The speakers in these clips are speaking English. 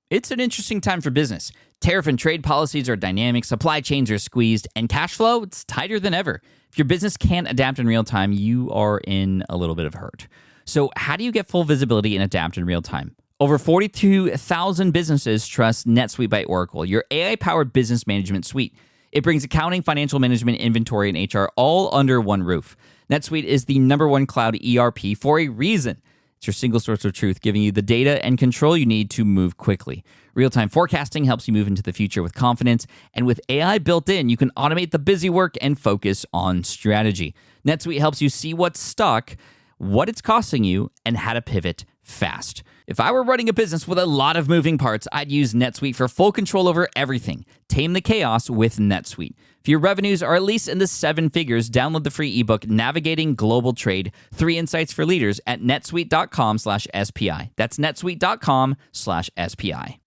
It's an interesting time for business. Tariff and trade policies are dynamic, supply chains are squeezed, and cash flow, it's tighter than ever. If your business can't adapt in real time, you are in a little bit of hurt. So how do you get full visibility and adapt in real time? Over 42,000 businesses trust NetSuite by Oracle, your AI-powered business management suite. It brings accounting, financial management, inventory, and HR all under one roof. NetSuite is the #1 cloud ERP for a reason. It's your single source of truth, giving you the data and control you need to move quickly. Real-time forecasting helps you move into the future with confidence, and with AI built in, you can automate the busy work and focus on strategy. NetSuite helps you see what's stuck, what it's costing you, and how to pivot fast. If I were running a business with a lot of moving parts, I'd use NetSuite for full control over everything. Tame the chaos with NetSuite. If your revenues are at least in the 7 figures, download the free ebook, Navigating Global Trade, 3 Insights for Leaders at netsuite.com/SPI. That's netsuite.com/SPI.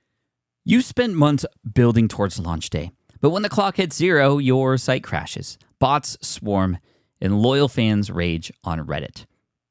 You spent months building towards launch day, but when the clock hits 0, your site crashes. Bots swarm, and loyal fans rage on Reddit.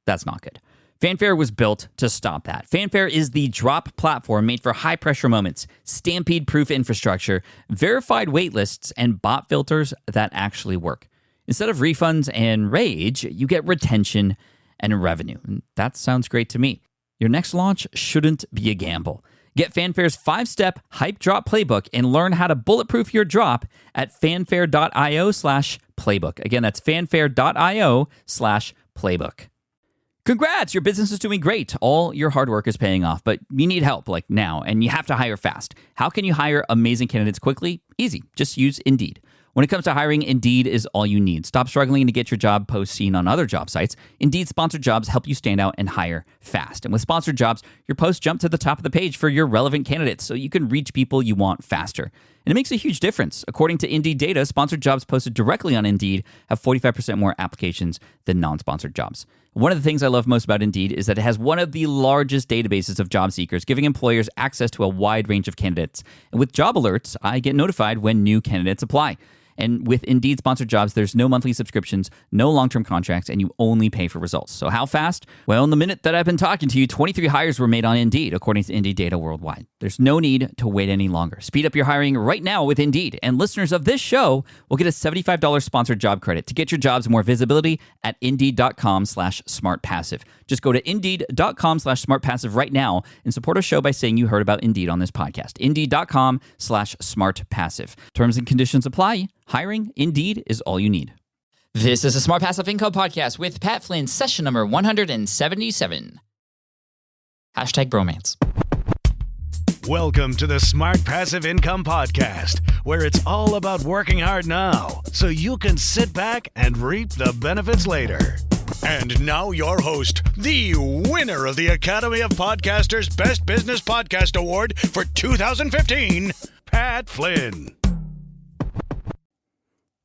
That's not good. Fanfare was built to stop that. Fanfare is the drop platform made for high-pressure moments, stampede-proof infrastructure, verified waitlists, and bot filters that actually work. Instead of refunds and rage, you get retention and revenue. And that sounds great to me. Your next launch shouldn't be a gamble. Get Fanfare's 5-step hype drop playbook and learn how to bulletproof your drop at fanfare.io/playbook. Again, that's fanfare.io/playbook. Congrats, your business is doing great. All your hard work is paying off, but you need help like now, and you have to hire fast. How can you hire amazing candidates quickly? Easy. Just use Indeed. When it comes to hiring, Indeed is all you need. Stop struggling to get your job post seen on other job sites. Indeed sponsored jobs help you stand out and hire fast. And with sponsored jobs, your posts jump to the top of the page for your relevant candidates so you can reach people you want faster. And it makes a huge difference. According to Indeed data, sponsored jobs posted directly on Indeed have 45% more applications than non-sponsored jobs. One of the things I love most about Indeed is that it has one of the largest databases of job seekers, giving employers access to a wide range of candidates. And with job alerts, I get notified when new candidates apply. And with Indeed sponsored jobs, there's no monthly subscriptions, no long-term contracts, and you only pay for results. So how fast? Well, in the minute that I've been talking to you, 23 hires were made on Indeed, according to Indeed data worldwide. There's no need to wait any longer. Speed up your hiring right now with Indeed. And listeners of this show will get a $75 sponsored job credit to get your jobs more visibility at Indeed.com/smartpassive. Just go to Indeed.com/smartpassive right now and support our show by saying you heard about Indeed on this podcast. Indeed.com/smartpassive. Terms and conditions apply. Hiring, Indeed, is all you need. This is a Smart Passive Income Podcast with Pat Flynn, session number 177. #bromance. Welcome to the Smart Passive Income Podcast, where it's all about working hard now so you can sit back and reap the benefits later. And now your host, the winner of the Academy of Podcasters Best Business Podcast Award for 2015, Pat Flynn.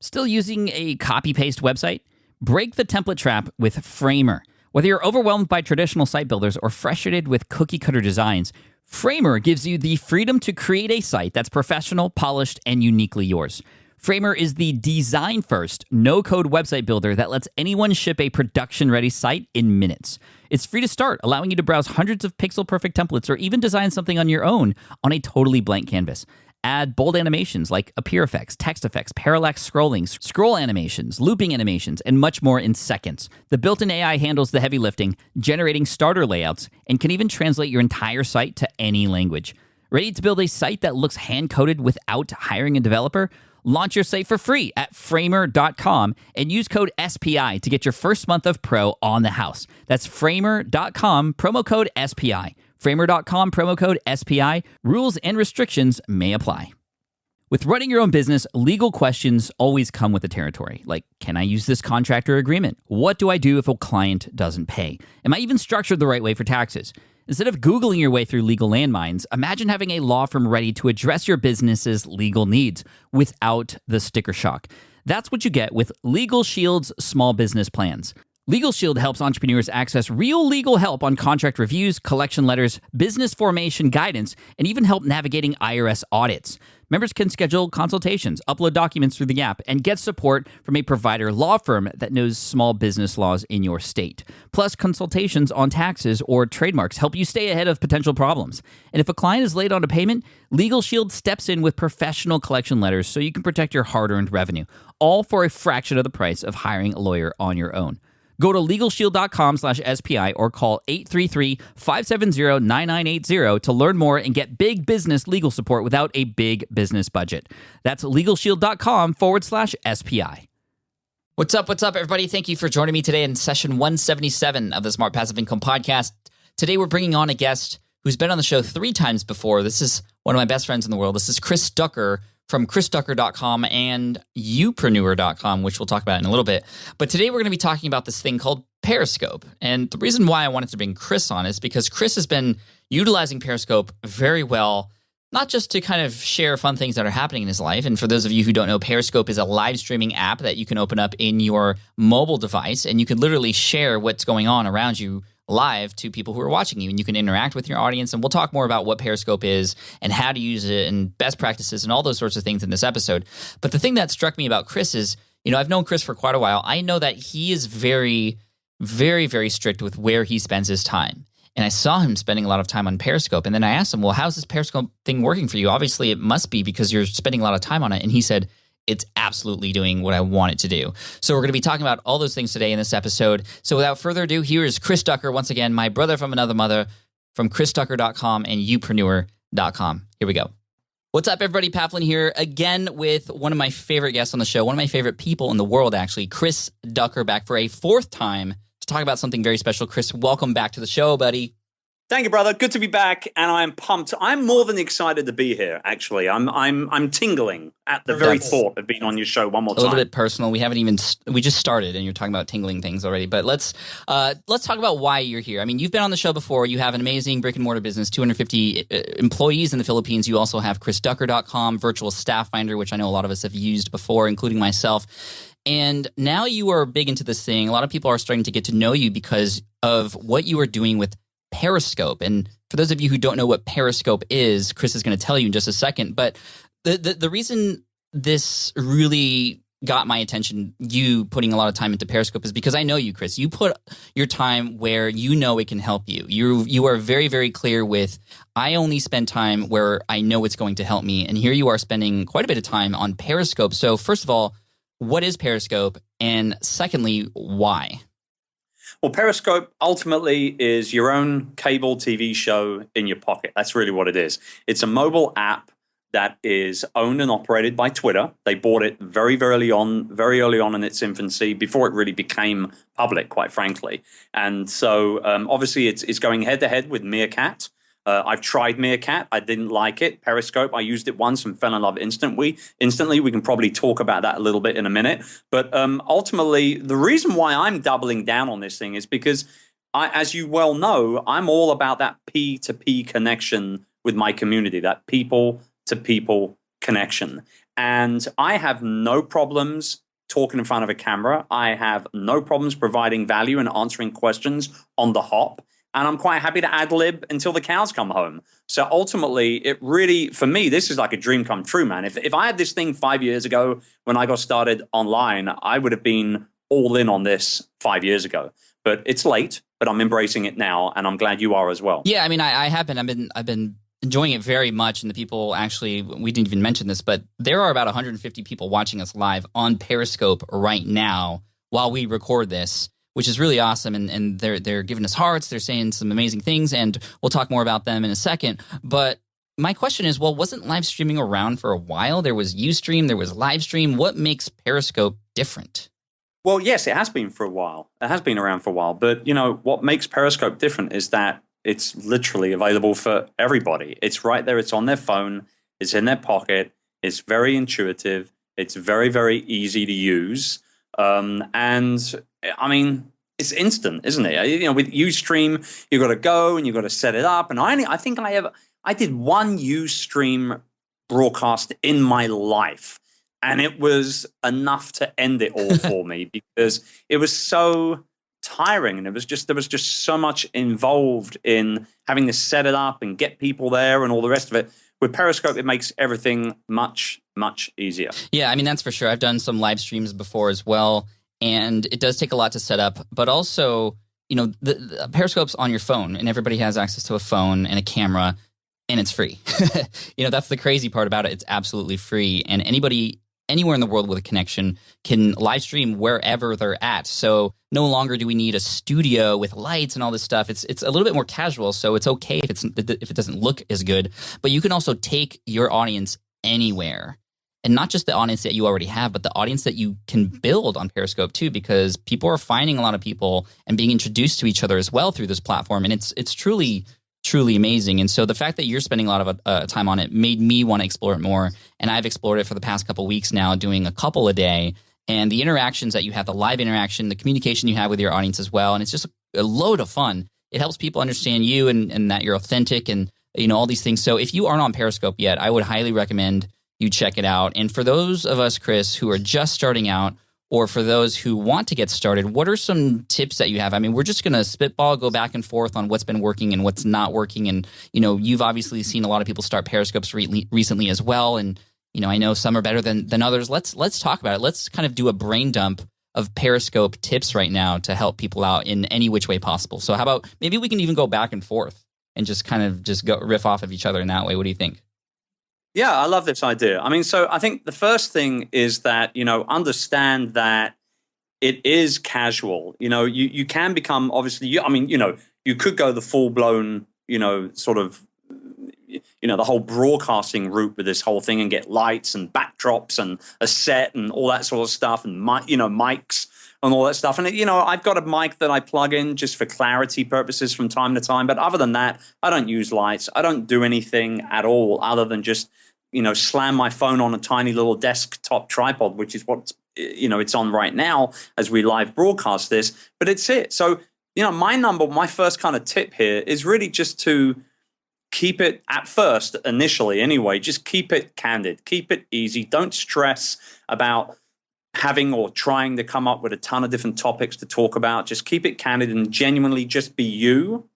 Still using a copy-paste website? Break the template trap with Framer. Whether you're overwhelmed by traditional site builders or frustrated with cookie-cutter designs, Framer gives you the freedom to create a site that's professional, polished, and uniquely yours. Framer is the design-first, no-code website builder that lets anyone ship a production-ready site in minutes. It's free to start, allowing you to browse hundreds of pixel-perfect templates or even design something on your own on a totally blank canvas. Add bold animations like appear effects, text effects, parallax scrolling, scroll animations, looping animations, and much more in seconds. The built-in AI handles the heavy lifting, generating starter layouts, and can even translate your entire site to any language. Ready to build a site that looks hand-coded without hiring a developer? Launch your site for free at framer.com and use code SPI to get your first month of Pro on the house. That's framer.com, promo code SPI. Framer.com, promo code SPI. Rules and restrictions may apply. With running your own business, legal questions always come with the territory. Like, can I use this contractor agreement? What do I do if a client doesn't pay? Am I even structured the right way for taxes? Instead of Googling your way through legal landmines, imagine having a law firm ready to address your business's legal needs without the sticker shock. That's what you get with Legal Shield's small business plans. Legal Shield helps entrepreneurs access real legal help on contract reviews, collection letters, business formation guidance, and even help navigating IRS audits. Members can schedule consultations, upload documents through the app, and get support from a provider law firm that knows small business laws in your state. Plus, consultations on taxes or trademarks help you stay ahead of potential problems. And if a client is late on a payment, Legal Shield steps in with professional collection letters so you can protect your hard-earned revenue, all for a fraction of the price of hiring a lawyer on your own. Go to LegalShield.com/SPI or call 833-570-9980 to learn more and get big business legal support without a big business budget. That's LegalShield.com/SPI. What's up, everybody? Thank you for joining me today in session 177 of the Smart Passive Income Podcast. Today, we're bringing on a guest who's been on the show 3 times before. This is one of my best friends in the world. This is Chris Ducker from chrisducker.com and youpreneur.com, which we'll talk about in a little bit. But today we're going to be talking about this thing called Periscope. And the reason why I wanted to bring Chris on is because Chris has been utilizing Periscope very well, not just to kind of share fun things that are happening in his life. And for those of you who don't know, Periscope is a live streaming app that you can open up in your mobile device, and you can literally share what's going on around you live to people who are watching you, and you can interact with your audience. And we'll talk more about what Periscope is and how to use it and best practices and all those sorts of things in this episode. But the thing that struck me about Chris is, I've known Chris for quite a while. I know that he is very, very, very strict with where he spends his time. And I saw him spending a lot of time on Periscope. And then I asked him, well, how's this Periscope thing working for you? Obviously, it must be because you're spending a lot of time on it. And he said, it's absolutely doing what I want it to do. So we're going to be talking about all those things today in this episode. So without further ado, here is Chris Ducker, once again, my brother from another mother, from chrisducker.com and youpreneur.com. Here we go. What's up, everybody? Pavlin here again with one of my favorite guests on the show, one of my favorite people in the world, actually, Chris Ducker, back for a 4th time to talk about something very special. Chris, welcome back to the show, buddy. Thank you, brother. Good to be back, and I'm pumped. I'm more than excited to be here. Actually, I'm tingling at the very thought of being on your show one more time. A little bit personal. We haven't even we just started, and you're talking about tingling things already. But let's talk about why you're here. I mean, you've been on the show before. You have an amazing brick and mortar business, 250 employees in the Philippines. You also have chrisducker.com, virtual staff finder, which I know a lot of us have used before, including myself. And now you are big into this thing. A lot of people are starting to get to know you because of what you are doing with Periscope. And for those of you who don't know what Periscope is, Chris is going to tell you in just a second. But the reason this really got my attention, you putting a lot of time into Periscope, is because I know you, Chris. You put your time where you know it can help you. You are very, very clear with, I only spend time where I know it's going to help me. And here you are spending quite a bit of time on Periscope. So first of all, what is Periscope? And secondly, why? Well, Periscope ultimately is your own cable TV show in your pocket. That's really what it is. It's a mobile app that is owned and operated by Twitter. They bought it very early on in its infancy, before it really became public, quite frankly. And so obviously it's going head-to-head with Meerkat. I've tried Meerkat. I didn't like it. Periscope, I used it once and fell in love instantly. We can probably talk about that a little bit in a minute. But ultimately, the reason why I'm doubling down on this thing is because, as you well know, I'm all about that P2P connection with my community, that people-to-people connection. And I have no problems talking in front of a camera. I have no problems providing value and answering questions on the hop. And I'm quite happy to ad-lib until the cows come home. So ultimately, it really, for me, this is like a dream come true, man. If I had this thing 5 years ago when I got started online, I would have been all in on this 5 years ago. But it's late, but I'm embracing it now, and I'm glad you are as well. Yeah, I mean, I have been. I've been enjoying it very much, and the people actually, we didn't even mention this, but there are about 150 people watching us live on Periscope right now while we record this, which is really awesome, and they're giving us hearts, they're saying some amazing things, and we'll talk more about them in a second. But my question is, well, wasn't live streaming around for a while? There was Ustream, there was Livestream. What makes Periscope different? Well, yes, it has been for a while. It has been around for a while. But, what makes Periscope different is that it's literally available for everybody. It's right there. It's on their phone. It's in their pocket. It's very intuitive. It's very, very easy to use. And I mean, it's instant, isn't it? With Ustream, you've got to go and you've got to set it up. And I think I did one Ustream broadcast in my life, and it was enough to end it all for me because it was so tiring, and there was just so much involved in having to set it up and get people there and all the rest of it. With Periscope, it makes everything much, much easier. Yeah, I mean, that's for sure. I've done some live streams before as well, and it does take a lot to set up. But also, the Periscope's on your phone, and everybody has access to a phone and a camera, and it's free. That's the crazy part about it. It's absolutely free, and anybody anywhere in the world with a connection can live stream wherever they're at. So no longer do we need a studio with lights and all this stuff. It's a little bit more casual, so it's okay if it doesn't look as good. But you can also take your audience anywhere. And not just the audience that you already have, but the audience that you can build on Periscope too, because people are finding a lot of people and being introduced to each other as well through this platform. And it's truly, truly amazing. And so the fact that you're spending a lot of time on it made me want to explore it more. And I've explored it for the past couple of weeks now, doing a couple a day. And the interactions that you have, the live interaction, the communication you have with your audience as well. And it's just a load of fun. It helps people understand you and that you're authentic and all these things. So if you aren't on Periscope yet, I would highly recommend you check it out. And for those of us, Chris, who are just starting out, or for those who want to get started, what are some tips that you have? I mean, we're just going to spitball, go back and forth on what's been working and what's not working. And, you've obviously seen a lot of people start Periscopes recently as well. And, I know some are better than others. Let's talk about it. Let's kind of do a brain dump of Periscope tips right now to help people out in any which way possible. So how about maybe we can even go back and forth and just kind of just go riff off of each other in that way. What do you think? Yeah, I love this idea. I mean, so I think the first thing is that, understand that it is casual. You can become, obviously, you could go the full-blown, sort of, the whole broadcasting route with this whole thing and get lights and backdrops and a set and all that sort of stuff and, mics and all that stuff. And, I've got a mic that I plug in just for clarity purposes from time to time. But other than that, I don't use lights. I don't do anything at all other than just, slam my phone on a tiny little desktop tripod, which is what, it's on right now as we live broadcast this. But it's it. So, my first kind of tip here is really just to keep it at first, initially anyway, just keep it candid, keep it easy. Don't stress about having or trying to come up with a ton of different topics to talk about. Just keep it candid and genuinely just be you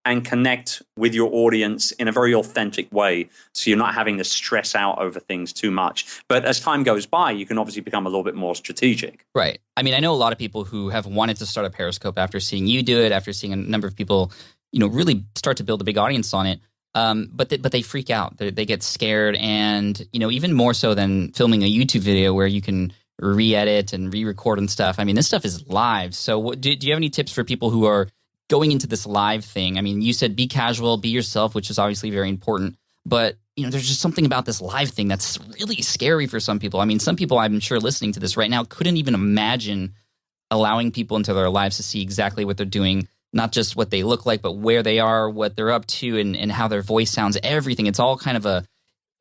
and connect with your audience in a very authentic way. So you're not having to stress out over things too much. But as time goes by, you can obviously become a little bit more strategic. Right. I mean, I know a lot of people who have wanted to start a Periscope after seeing you do it, after seeing a number of people, really start to build a big audience on it. But they freak out. They get scared. And, even more so than filming a YouTube video where you can re-edit and re-record and stuff. I mean, this stuff is live. So do you have any tips for people who are going into this live thing? I mean, you said be casual, be yourself, which is obviously very important. But, there's just something about this live thing that's really scary for some people. I mean, some people I'm sure listening to this right now couldn't even imagine allowing people into their lives to see exactly what they're doing, not just what they look like, but where they are, what they're up to, and how their voice sounds, everything. It's all kind of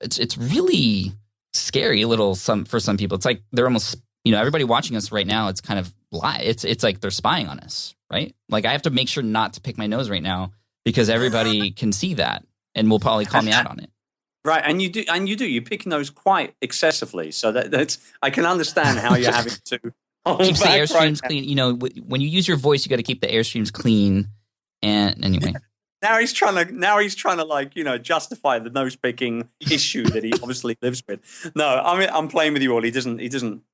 it's really scary for some people. It's like they're almost, everybody watching us right now, it's kind of live. It's like they're spying on us, right? Like I have to make sure not to pick my nose right now because everybody can see that and will probably call me out on it. Right, and you do. You pick nose quite excessively, so that's I can understand how you're having to keeps the airstreams clean. When you use your voice, you got to keep the airstreams clean. And anyway, now he's trying to justify the nose picking issue that he obviously lives with. No, I mean I'm playing with you all. He doesn't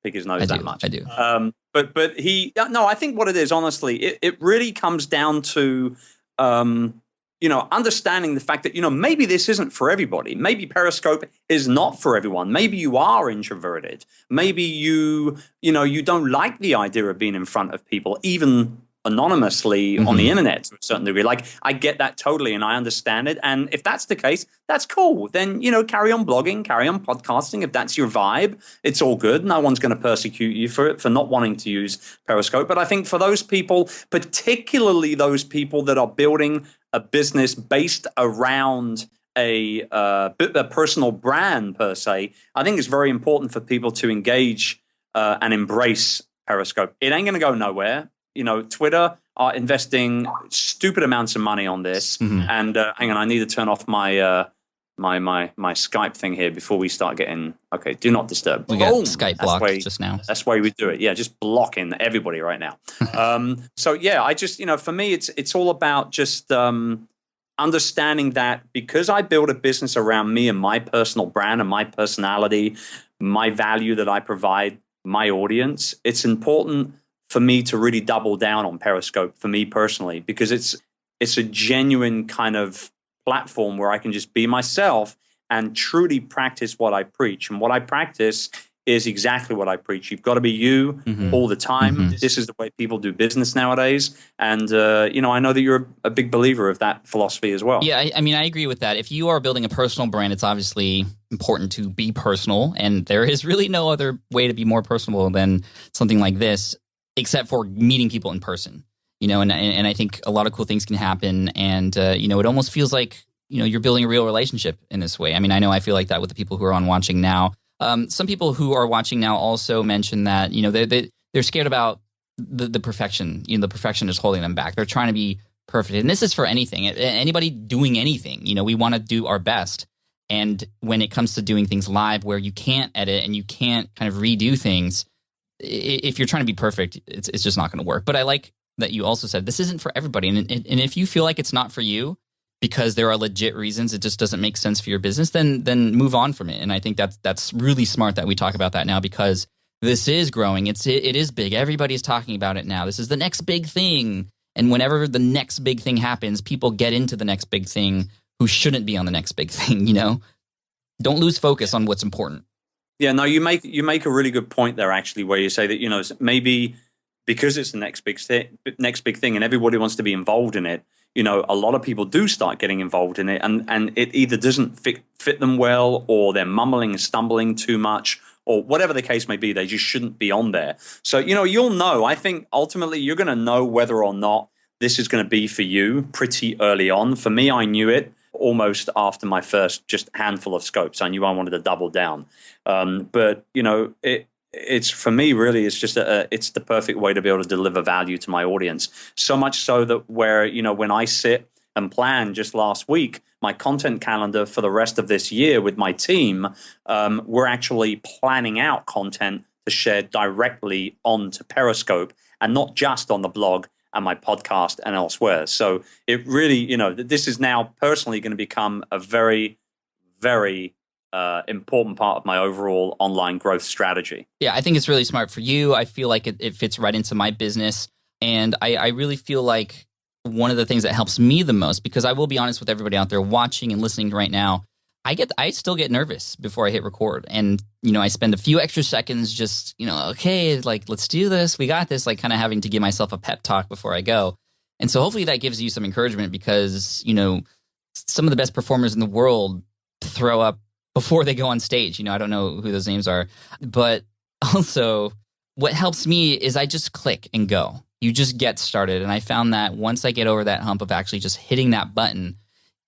pick his nose that much. I do. But he I think what it is honestly, it really comes down to understanding the fact that, maybe this isn't for everybody. Maybe Periscope is not for everyone. Maybe you are introverted. Maybe you don't like the idea of being in front of people, even anonymously on the internet to a certain degree. Like, I get that totally, and I understand it. And if that's the case, that's cool. Then, carry on blogging, carry on podcasting. If that's your vibe, it's all good. No one's going to persecute you for not wanting to use Periscope. But I think for those people, particularly those people that are building a business based around a personal brand per se, I think it's very important for people to engage and embrace Periscope. It ain't going to go nowhere. Twitter are investing stupid amounts of money on this. And hang on, I need to turn off my my Skype thing here before we start getting, okay, do not disturb. We got Skype blocked just now. That's the way we do it. Yeah, just blocking everybody right now. So yeah, I just, for me, it's all about just understanding that because I build a business around me and my personal brand and my personality, my value that I provide my audience, it's important for me to really double down on Periscope for me personally, because it's a genuine kind of platform where I can just be myself and truly practice what I preach. And what I practice is exactly what I preach. You've got to be you all the time. This is the way people do business nowadays. And, I know that you're a big believer of that philosophy as well. Yeah, I mean, I agree with that. If you are building a personal brand, it's obviously important to be personal. And there is really no other way to be more personable than something like this, except for meeting people in person. And I think a lot of cool things can happen. And, it almost feels like, you're building a real relationship in this way. I mean, I know I feel like that with the people who are on watching now. Some people who are watching now also mention that, they're scared about the perfection. The perfection is holding them back. They're trying to be perfect. And this is for anything. Anybody doing anything, we want to do our best. And when it comes to doing things live where you can't edit and you can't kind of redo things, if you're trying to be perfect, it's just not going to work. But I like that you also said this isn't for everybody. And if you feel like it's not for you because there are legit reasons it just doesn't make sense for your business, then move on from it. And I think that's really smart that we talk about that now, because this is growing. It is big. Everybody's talking about it now. This is the next big thing. And whenever the next big thing happens, people get into the next big thing who shouldn't be on the next big thing, Don't lose focus on what's important. Yeah, no, you make a really good point there, actually, where you say that, maybe because it's the next big thing and everybody wants to be involved in it, a lot of people do start getting involved in it, and it either doesn't fit them well, or they're mumbling and stumbling too much, or whatever the case may be. They just shouldn't be on there. So, you'll know. I think ultimately you're going to know whether or not this is going to be for you pretty early on. For me, I knew it almost after my first just handful of scopes. I knew I wanted to double down. But, it's for me really, it's just it's the perfect way to be able to deliver value to my audience. So much so that where, when I sit and plan just last week, my content calendar for the rest of this year with my team, we're actually planning out content to share directly onto Periscope and not just on the blog and my podcast and elsewhere. So it really, this is now personally going to become a very, very important part of my overall online growth strategy. Yeah, I think it's really smart for you. I feel like it fits right into my business. And I really feel like one of the things that helps me the most, because I will be honest with everybody out there watching and listening right now, I still get nervous before I hit record. And, I spend a few extra seconds just, okay, like, let's do this. We got this, like kind of having to give myself a pep talk before I go. And so hopefully that gives you some encouragement, because, some of the best performers in the world throw up before they go on stage. I don't know who those names are. But also what helps me is I just click and go. You just get started. And I found that once I get over that hump of actually just hitting that button,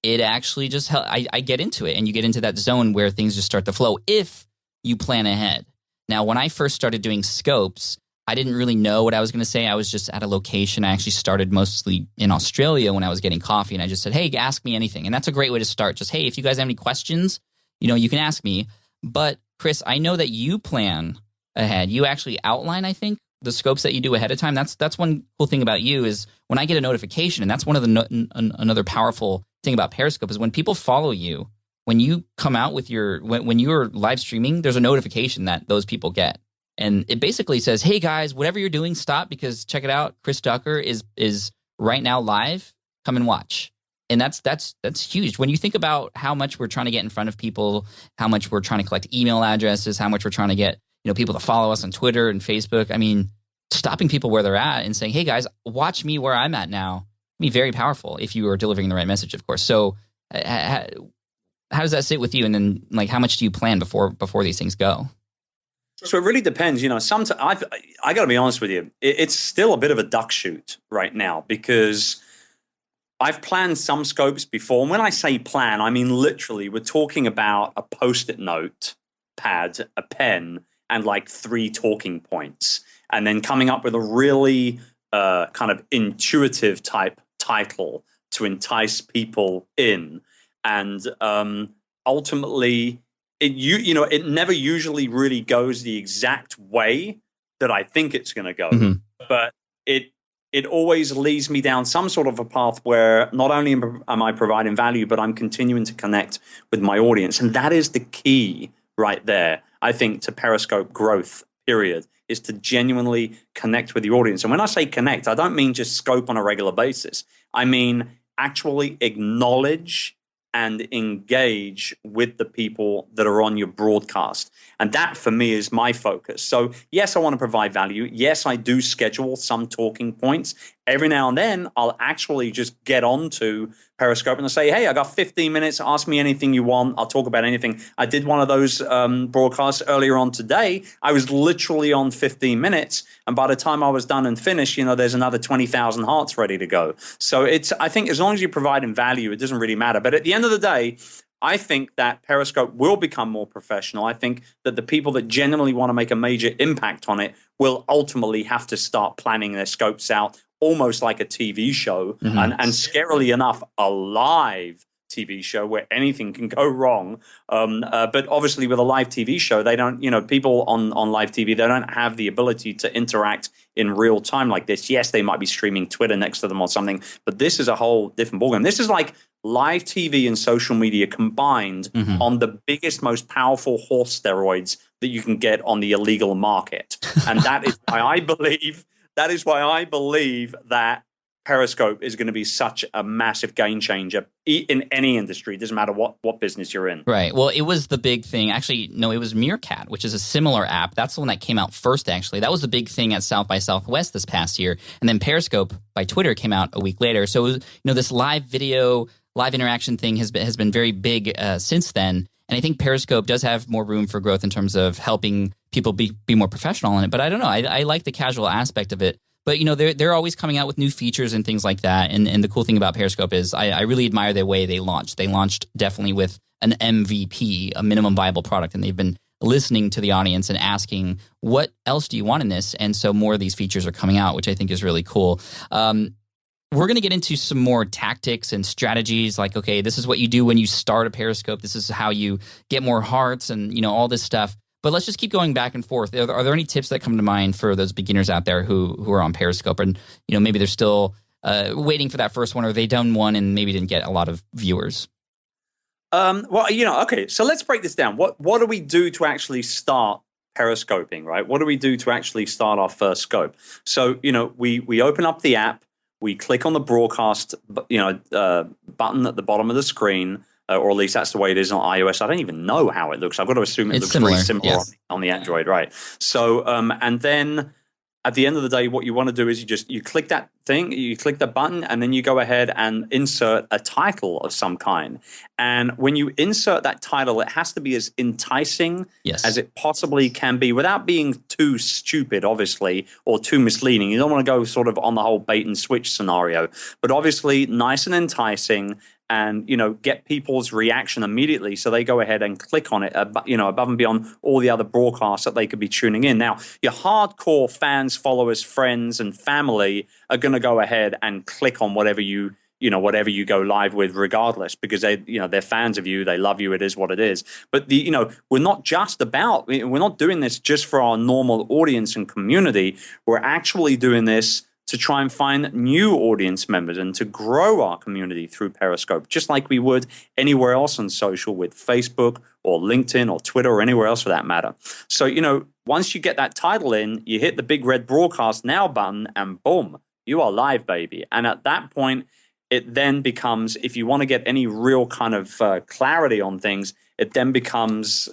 it actually just helps. I get into it, and you get into that zone where things just start to flow if you plan ahead. Now, when I first started doing scopes, I didn't really know what I was going to say. I was just at a location. I actually started mostly in Australia when I was getting coffee, and I just said, hey, ask me anything. And that's a great way to start. Just, hey, if you guys have any questions, you can ask me. But Chris, I know that you plan ahead. You actually outline, I think, the scopes that you do ahead of time. That's one cool thing about you is when I get a notification, and that's one of the another powerful thing about Periscope is when people follow you, when you come out with when you're live streaming, there's a notification that those people get. And it basically says, hey guys, whatever you're doing, stop, because check it out. Chris Ducker is right now live. Come and watch. And that's huge. When you think about how much we're trying to get in front of people, how much we're trying to collect email addresses, how much we're trying to get, people to follow us on Twitter and Facebook. I mean, stopping people where they're at and saying, hey guys, watch me where I'm at now, can be very powerful if you are delivering the right message, of course. So how does that sit with you? And then like, how much do you plan before these things go? So it really depends. Sometimes I got to be honest with you. It's still a bit of a duck shoot right now, because I've planned some scopes before. And when I say plan, I mean literally we're talking about a Post-it note pad, a pen, and like 3 talking points. And then coming up with a really kind of intuitive type title to entice people in. And ultimately it never usually really goes the exact way that I think it's going to go, but it always leads me down some sort of a path where not only am I providing value, but I'm continuing to connect with my audience. And that is the key right there, I think, to Periscope growth, period, is to genuinely connect with the audience. And when I say connect, I don't mean just scope on a regular basis. I mean actually acknowledge and engage with the people that are on your broadcast. And that, for me, is my focus. So, yes, I want to provide value. Yes, I do schedule some talking points. Every now and then, I'll actually just get onto Periscope and I'll say, hey, I got 15 minutes. Ask me anything you want. I'll talk about anything. I did one of those broadcasts earlier on today. I was literally on 15 minutes. And by the time I was done and finished, there's another 20,000 hearts ready to go. So I think as long as you're providing value, it doesn't really matter. But at the end of the day, I think that Periscope will become more professional. I think that the people that genuinely want to make a major impact on it will ultimately have to start planning their scopes out almost like a TV show, and scarily enough, a live TV show where anything can go wrong. But obviously with a live TV show, they don't, people on live TV, they don't have the ability to interact in real time like this. Yes, they might be streaming Twitter next to them or something, but this is a whole different ballgame. This is like live TV and social media combined on the biggest, most powerful horse steroids that you can get on the illegal market. And that is why I believe that Periscope is going to be such a massive game changer in any industry. It doesn't matter what business you're in. Right. Well, it was the big thing. Actually, no, it was Meerkat, which is a similar app. That's the one that came out first, actually. That was the big thing at South by Southwest this past year. And then Periscope by Twitter came out a week later. So, it was, this live video, live interaction thing has been very big since then. And I think Periscope does have more room for growth in terms of helping people be more professional on it. But I don't know. I like the casual aspect of it. But, they're always coming out with new features and things like that. And the cool thing about Periscope is I really admire the way they launched. They launched definitely with an MVP, a minimum viable product. And they've been listening to the audience and asking, what else do you want in this? And so more of these features are coming out, which I think is really cool. We're going to get into some more tactics and strategies like, okay, this is what you do when you start a Periscope. This is how you get more hearts and, all this stuff. But let's just keep going back and forth. Are there any tips that come to mind for those beginners out there who are on Periscope and, maybe they're still waiting for that first one, or they done one and maybe didn't get a lot of viewers? Okay, so let's break this down. What do we do to actually start Periscoping, right? What do we do to actually start our first scope? So, we open up the app. We click on the broadcast, button at the bottom of the screen, or at least that's the way it is on iOS. I don't even know how it looks. I've got to assume it looks very similar yes. on the Android, right? So, and then at the end of the day, what you want to do is you click that thing, you click the button, and then you go ahead and insert a title of some kind. And when you insert that title, it has to be as enticing as it possibly can be without being too stupid, obviously, or too misleading. You don't want to go sort of on the whole bait and switch scenario, but obviously nice and enticing, and get people's reaction immediately, so they go ahead and click on it, above and beyond all the other broadcasts that they could be tuning in. Now, your hardcore fans, followers, friends, and family are going to go ahead and click on whatever you go live with, regardless, because they're fans of you, they love you. It is what it is. But we're not doing this just for our normal audience and community. We're actually doing this to try and find new audience members and to grow our community through Periscope, just like we would anywhere else on social with Facebook or LinkedIn or Twitter or anywhere else for that matter. So, once you get that title in, you hit the big red broadcast now button and boom, you are live, baby. And at that point, it then becomes, if you want to get any real kind of clarity on things, it then becomes,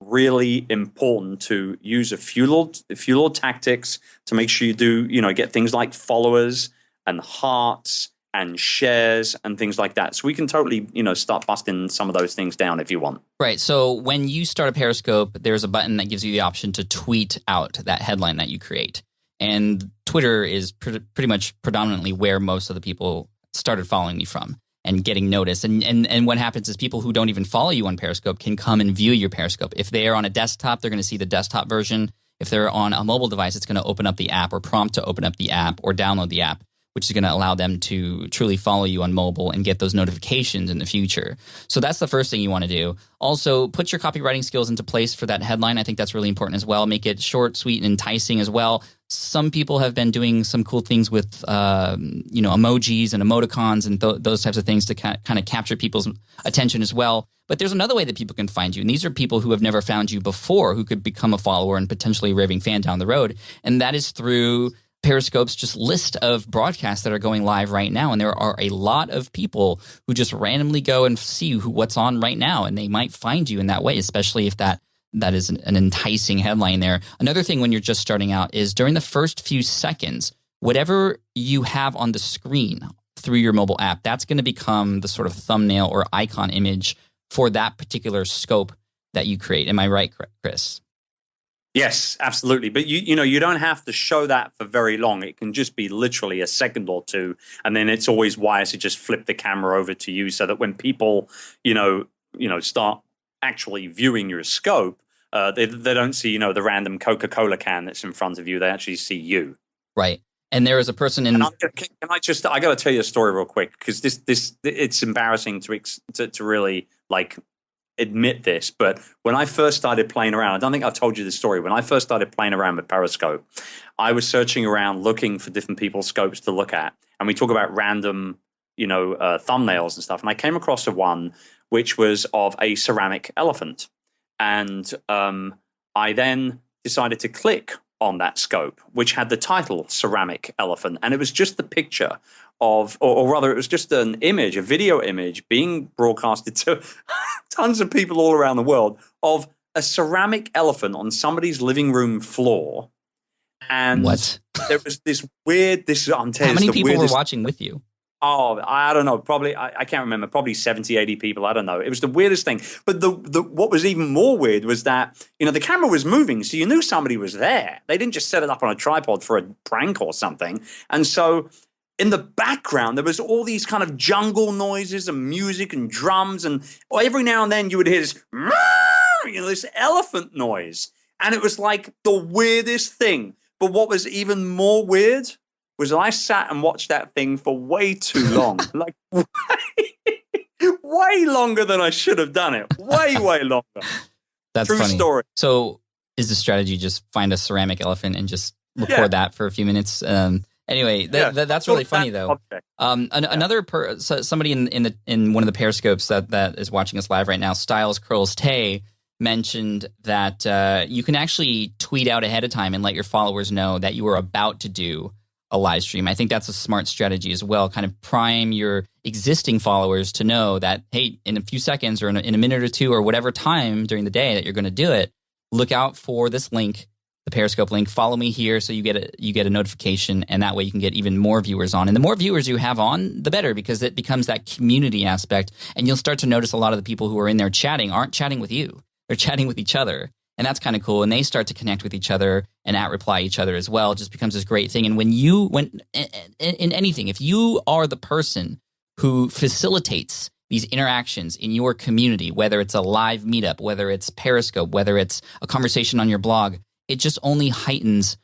really important to use a few little tactics to make sure you do, get things like followers and hearts and shares and things like that. So we can totally, start busting some of those things down if you want. Right. So when you start a Periscope, there's a button that gives you the option to tweet out that headline that you create. And Twitter is pretty much predominantly where most of the people started following me from and getting noticed. And what happens is people who don't even follow you on Periscope can come and view your Periscope. If they are on a desktop, they're going to see the desktop version. If they're on a mobile device, it's going to open up the app or prompt to open up the app or download the app. which is going to allow them to truly follow you on mobile and get those notifications in the future. So that's the first thing you want to do. Also, put your copywriting skills into place for that headline. I think that's really important as well. Make it short, sweet, and enticing as well. Some people have been doing some cool things with, emojis and emoticons and those types of things to kind of capture people's attention as well. But there's another way that people can find you. And these are people who have never found you before who could become a follower and potentially a raving fan down the road. And that is through Periscope's just list of broadcasts that are going live right now. And there are a lot of people who just randomly go and see what's on right now. And they might find you in that way, especially if that is an enticing headline there. Another thing when you're just starting out is during the first few seconds, whatever you have on the screen through your mobile app, that's going to become the sort of thumbnail or icon image for that particular scope that you create. Am I right, Chris? Yes, absolutely. But you don't have to show that for very long. It can just be literally a second or two, and then it's always wise to just flip the camera over to you so that when people, start actually viewing your scope, they don't see, the random Coca-Cola can that's in front of you. They actually see you. Right. And there is a person in. I got to tell you a story real quick because this it's embarrassing to really admit this, but when I first started playing around, I don't think I've told you this story. When I first started playing around with Periscope, I was searching around looking for different people's scopes to look at, and we talk about random, thumbnails and stuff. And I came across one which was of a ceramic elephant, and I then decided to click on that scope, which had the title "Ceramic Elephant," and it was just the picture of, or rather, it was just an image, a video image being broadcasted to tons of people all around the world of a ceramic elephant on somebody's living room floor. And what? There was this weird, I'm telling you, how many people were watching with you? Oh, I don't know. Probably, I can't remember. Probably 70, 80 people. I don't know. It was the weirdest thing. But what was even more weird was that, the camera was moving, so you knew somebody was there. They didn't just set it up on a tripod for a prank or something. And so in the background, there was all these kind of jungle noises and music and drums. And every now and then you would hear this, this elephant noise. And it was like the weirdest thing. But what was even more weird was I sat and watched that thing for way too long. Way longer than I should have done it. Way longer. That's True funny. Story. So is the strategy just find a ceramic elephant and just record that for a few minutes? Anyway, that's really funny though. Another somebody in one of the Periscopes that is watching us live right now, Styles Curls Tay, mentioned that you can actually tweet out ahead of time and let your followers know that you are about to do a live stream. I think that's a smart strategy as well. Kind of prime your existing followers to know that, hey, in a few seconds or in a minute or two or whatever time during the day that you're going to do it, look out for this link, the Periscope link. Follow me here so you get a notification, and that way you can get even more viewers on. And the more viewers you have on, the better, because it becomes that community aspect. And you'll start to notice a lot of the people who are in there chatting aren't chatting with you. They're chatting with each other. And that's kind of cool. And they start to connect with each other and reply each other as well. It just becomes this great thing. And when in anything, if you are the person who facilitates these interactions in your community, whether it's a live meetup, whether it's Periscope, whether it's a conversation on your blog, it just only heightens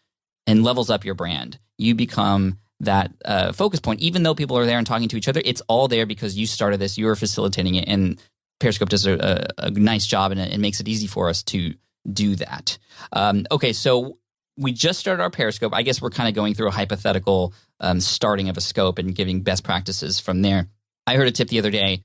and levels up your brand. You become that focus point. Even though people are there and talking to each other, it's all there because you started this, you're facilitating it. And Periscope does a nice job, and it makes it easy for us to do that. Okay, so we just started our Periscope. I guess we're kind of going through a hypothetical starting of a scope and giving best practices from there. I heard a tip the other day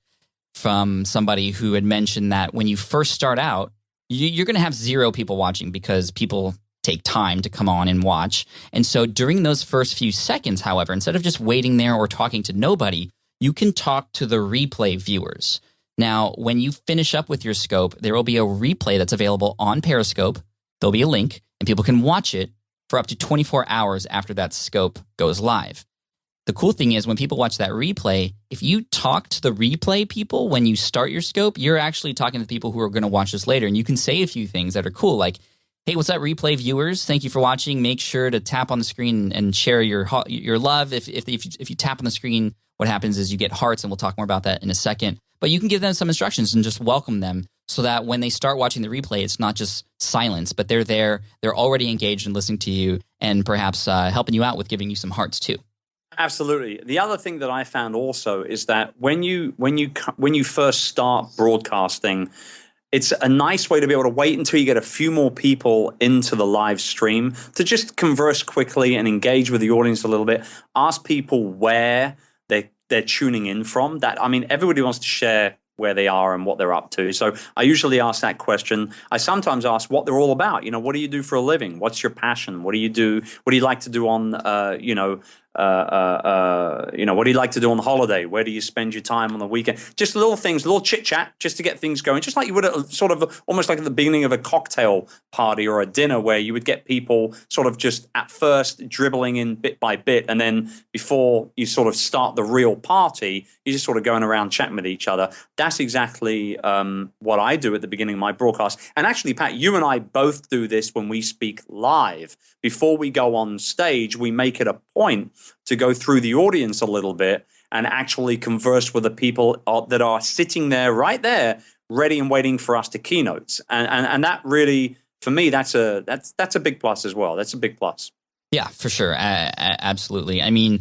from somebody who had mentioned that when you first start out, you're going to have 0 people watching because people take time to come on and watch. And so during those first few seconds, however, instead of just waiting there or talking to nobody, you can talk to the replay viewers. Now, when you finish up with your scope, there will be a replay that's available on Periscope. There'll be a link, and people can watch it for up to 24 hours after that scope goes live. The cool thing is when people watch that replay, if you talk to the replay people when you start your scope, you're actually talking to the people who are going to watch this later. And you can say a few things that are cool, like, hey, what's up, replay viewers? Thank you for watching. Make sure to tap on the screen and share your love. If you tap on the screen, what happens is you get hearts, and we'll talk more about that in a second. But you can give them some instructions and just welcome them so that when they start watching the replay, it's not just silence, but they're there, they're already engaged and listening to you, and perhaps helping you out with giving you some hearts too. Absolutely. The other thing that I found also is that when you first start broadcasting, it's a nice way to be able to wait until you get a few more people into the live stream to just converse quickly and engage with the audience a little bit. Ask people where they're tuning in from. That, I mean, everybody wants to share where they are and what they're up to. So I usually ask that question. I sometimes ask what they're all about. You know, what do you do for a living? What's your passion? What do you do? What do you like to do on, what do you like to do on the holiday? Where do you spend your time on the weekend? Just little things, little chit chat, just to get things going. Just like you would sort of almost like at the beginning of a cocktail party or a dinner, where you would get people sort of just at first dribbling in bit by bit, and then before you sort of start the real party, you're just sort of going around chatting with each other. That's exactly what I do at the beginning of my broadcast. And actually, Pat, you and I both do this when we speak live. Before we go on stage, we make it a point to go through the audience a little bit and actually converse with the people that are sitting there, right there, ready and waiting for us to keynote. And that really, for me, that's a big plus as well. That's a big plus. Yeah, for sure. Absolutely. I mean,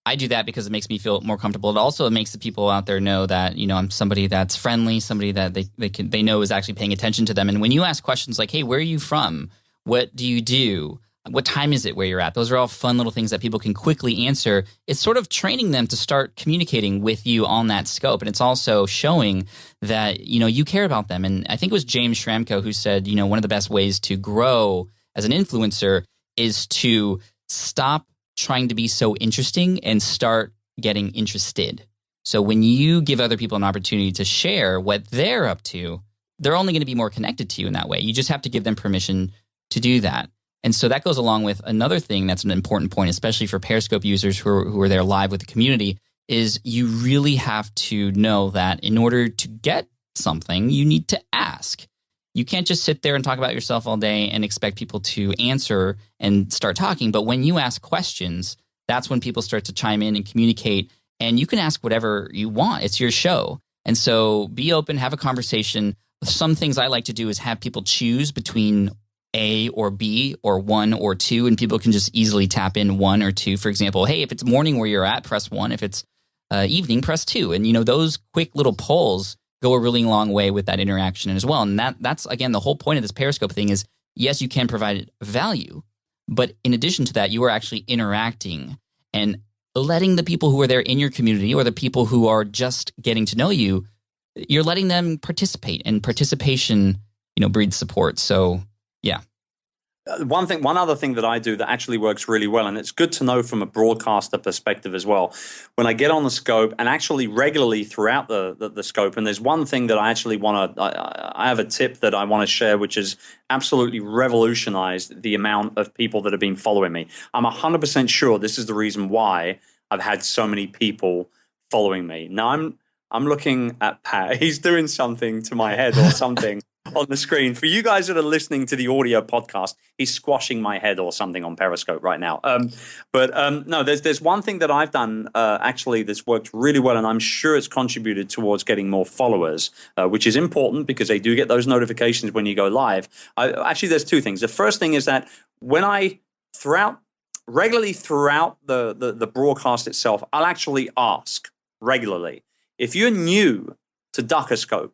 I do that because it makes me feel more comfortable. It also makes the people out there know that, you know, I'm somebody that's friendly, somebody that they know is actually paying attention to them. And when you ask questions like, hey, where are you from? What do you do? What time is it where you're at? Those are all fun little things that people can quickly answer. It's sort of training them to start communicating with you on that scope. And it's also showing that, you know, you care about them. And I think it was James Schramko who said, you know, one of the best ways to grow as an influencer is to stop trying to be so interesting and start getting interested. So when you give other people an opportunity to share what they're up to, they're only going to be more connected to you in that way. You just have to give them permission to do that. And so that goes along with another thing that's an important point, especially for Periscope users who are there live with the community, is you really have to know that in order to get something, you need to ask. You can't just sit there and talk about yourself all day and expect people to answer and start talking. But when you ask questions, that's when people start to chime in and communicate. And you can ask whatever you want. It's your show. And so be open, have a conversation. Some things I like to do is have people choose between A or B or 1 or 2, and people can just easily tap in 1 or 2. For example, hey, if it's morning where you're at, press 1. If it's evening, press 2. And, you know, those quick little polls go a really long way with that interaction as well. And that's, again, the whole point of this Periscope thing is, yes, you can provide value, but in addition to that, you are actually interacting and letting the people who are there in your community or the people who are just getting to know you, you're letting them participate, and participation, you know, breeds support. So, yeah. One other thing that I do that actually works really well, and it's good to know from a broadcaster perspective as well, when I get on the scope and actually regularly throughout the scope, and there's one thing that I actually want to, I have a tip that I want to share, which has absolutely revolutionized the amount of people that have been following me. I'm 100% sure this is the reason why I've had so many people following me. Now I'm looking at Pat. He's doing something to my head or something on the screen. For you guys that are listening to the audio podcast, he's squashing my head or something on Periscope right now. No, there's one thing that I've done actually that's worked really well, and I'm sure it's contributed towards getting more followers, which is important because they do get those notifications when you go live. Actually, there's 2 things. The first thing is that when I regularly throughout the broadcast itself, I'll actually ask regularly, if you're new to Duckerscope,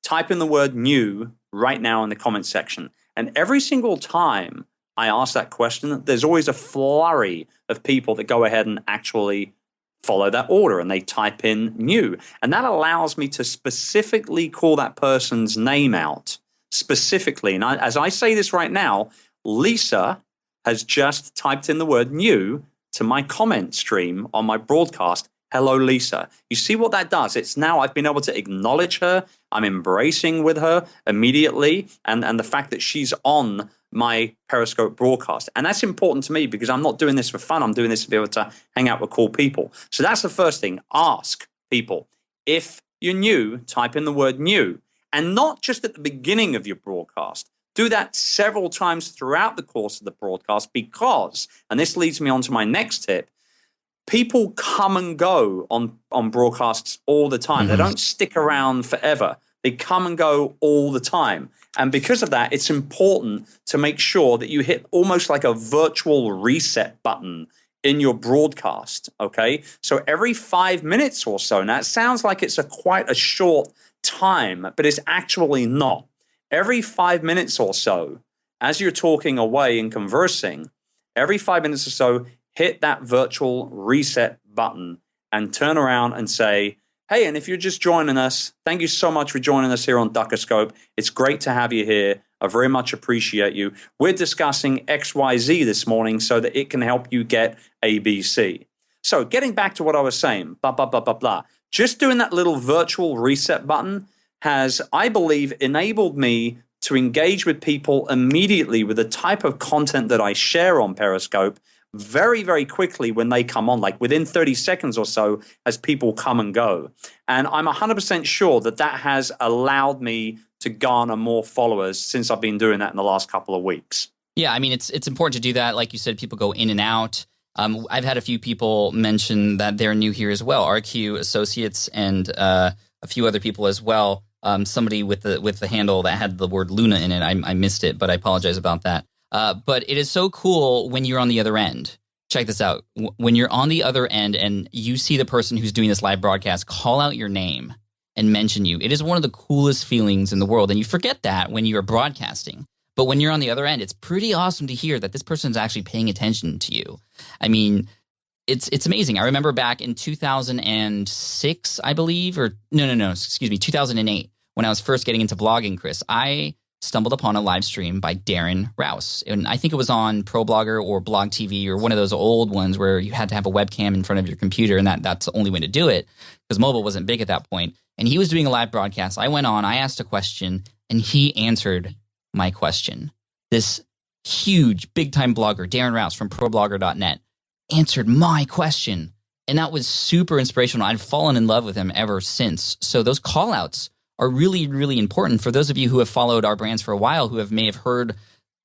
type in the word new right now in the comment section. And every single time I ask that question, there's always a flurry of people that go ahead and actually follow that order, and they type in new. And that allows me to specifically call that person's name out specifically. And as I say this right now, Lisa has just typed in the word new to my comment stream on my broadcast. Hello, Lisa. You see what that does? It's now I've been able to acknowledge her. I'm embracing with her immediately. And the fact that she's on my Periscope broadcast. And that's important to me because I'm not doing this for fun. I'm doing this to be able to hang out with cool people. So that's the first thing. Ask people. If you're new, type in the word new. And not just at the beginning of your broadcast. Do that several times throughout the course of the broadcast because, and this leads me on to my next tip, people come and go on broadcasts all the time. Mm-hmm. They don't stick around forever. They come and go all the time. And because of that, it's important to make sure that you hit almost like a virtual reset button in your broadcast, okay? So every 5 minutes or so, now it sounds like it's quite a short time, but it's actually not. Every 5 minutes or so, as you're talking away and conversing, every 5 minutes or so, hit that virtual reset button and turn around and say, hey, and if you're just joining us, thank you so much for joining us here on Duckerscope. It's great to have you here. I very much appreciate you. We're discussing XYZ this morning so that it can help you get ABC. So getting back to what I was saying, blah, blah, blah, blah, blah. Just doing that little virtual reset button has, I believe, enabled me to engage with people immediately with the type of content that I share on Periscope very, very quickly when they come on, like within 30 seconds or so as people come and go. And I'm 100% sure that that has allowed me to garner more followers since I've been doing that in the last couple of weeks. Yeah, I mean, it's important to do that. Like you said, people go in and out. I've had a few people mention that they're new here as well. RQ Associates and a few other people as well. Somebody with the handle that had the word Luna in it. I missed it, but I apologize about that. But it is so cool when you're on the other end. Check this out. When you're on the other end and you see the person who's doing this live broadcast call out your name and mention you, it is one of the coolest feelings in the world. And you forget that when you're broadcasting. But when you're on the other end, it's pretty awesome to hear that this person's actually paying attention to you. I mean, it's amazing. I remember back in 2006, I believe, or no, excuse me, 2008, when I was first getting into blogging, Chris, I stumbled upon a live stream by Darren Rouse. And I think it was on ProBlogger or Blog TV or one of those old ones where you had to have a webcam in front of your computer, and that's the only way to do it because mobile wasn't big at that point. And he was doing a live broadcast. I went on, I asked a question, and he answered my question. This huge, big-time blogger, Darren Rouse from ProBlogger.net, answered my question. And that was super inspirational. I've fallen in love with him ever since. So those call-outs are really, really important. For those of you who have followed our brands for a while, who may have heard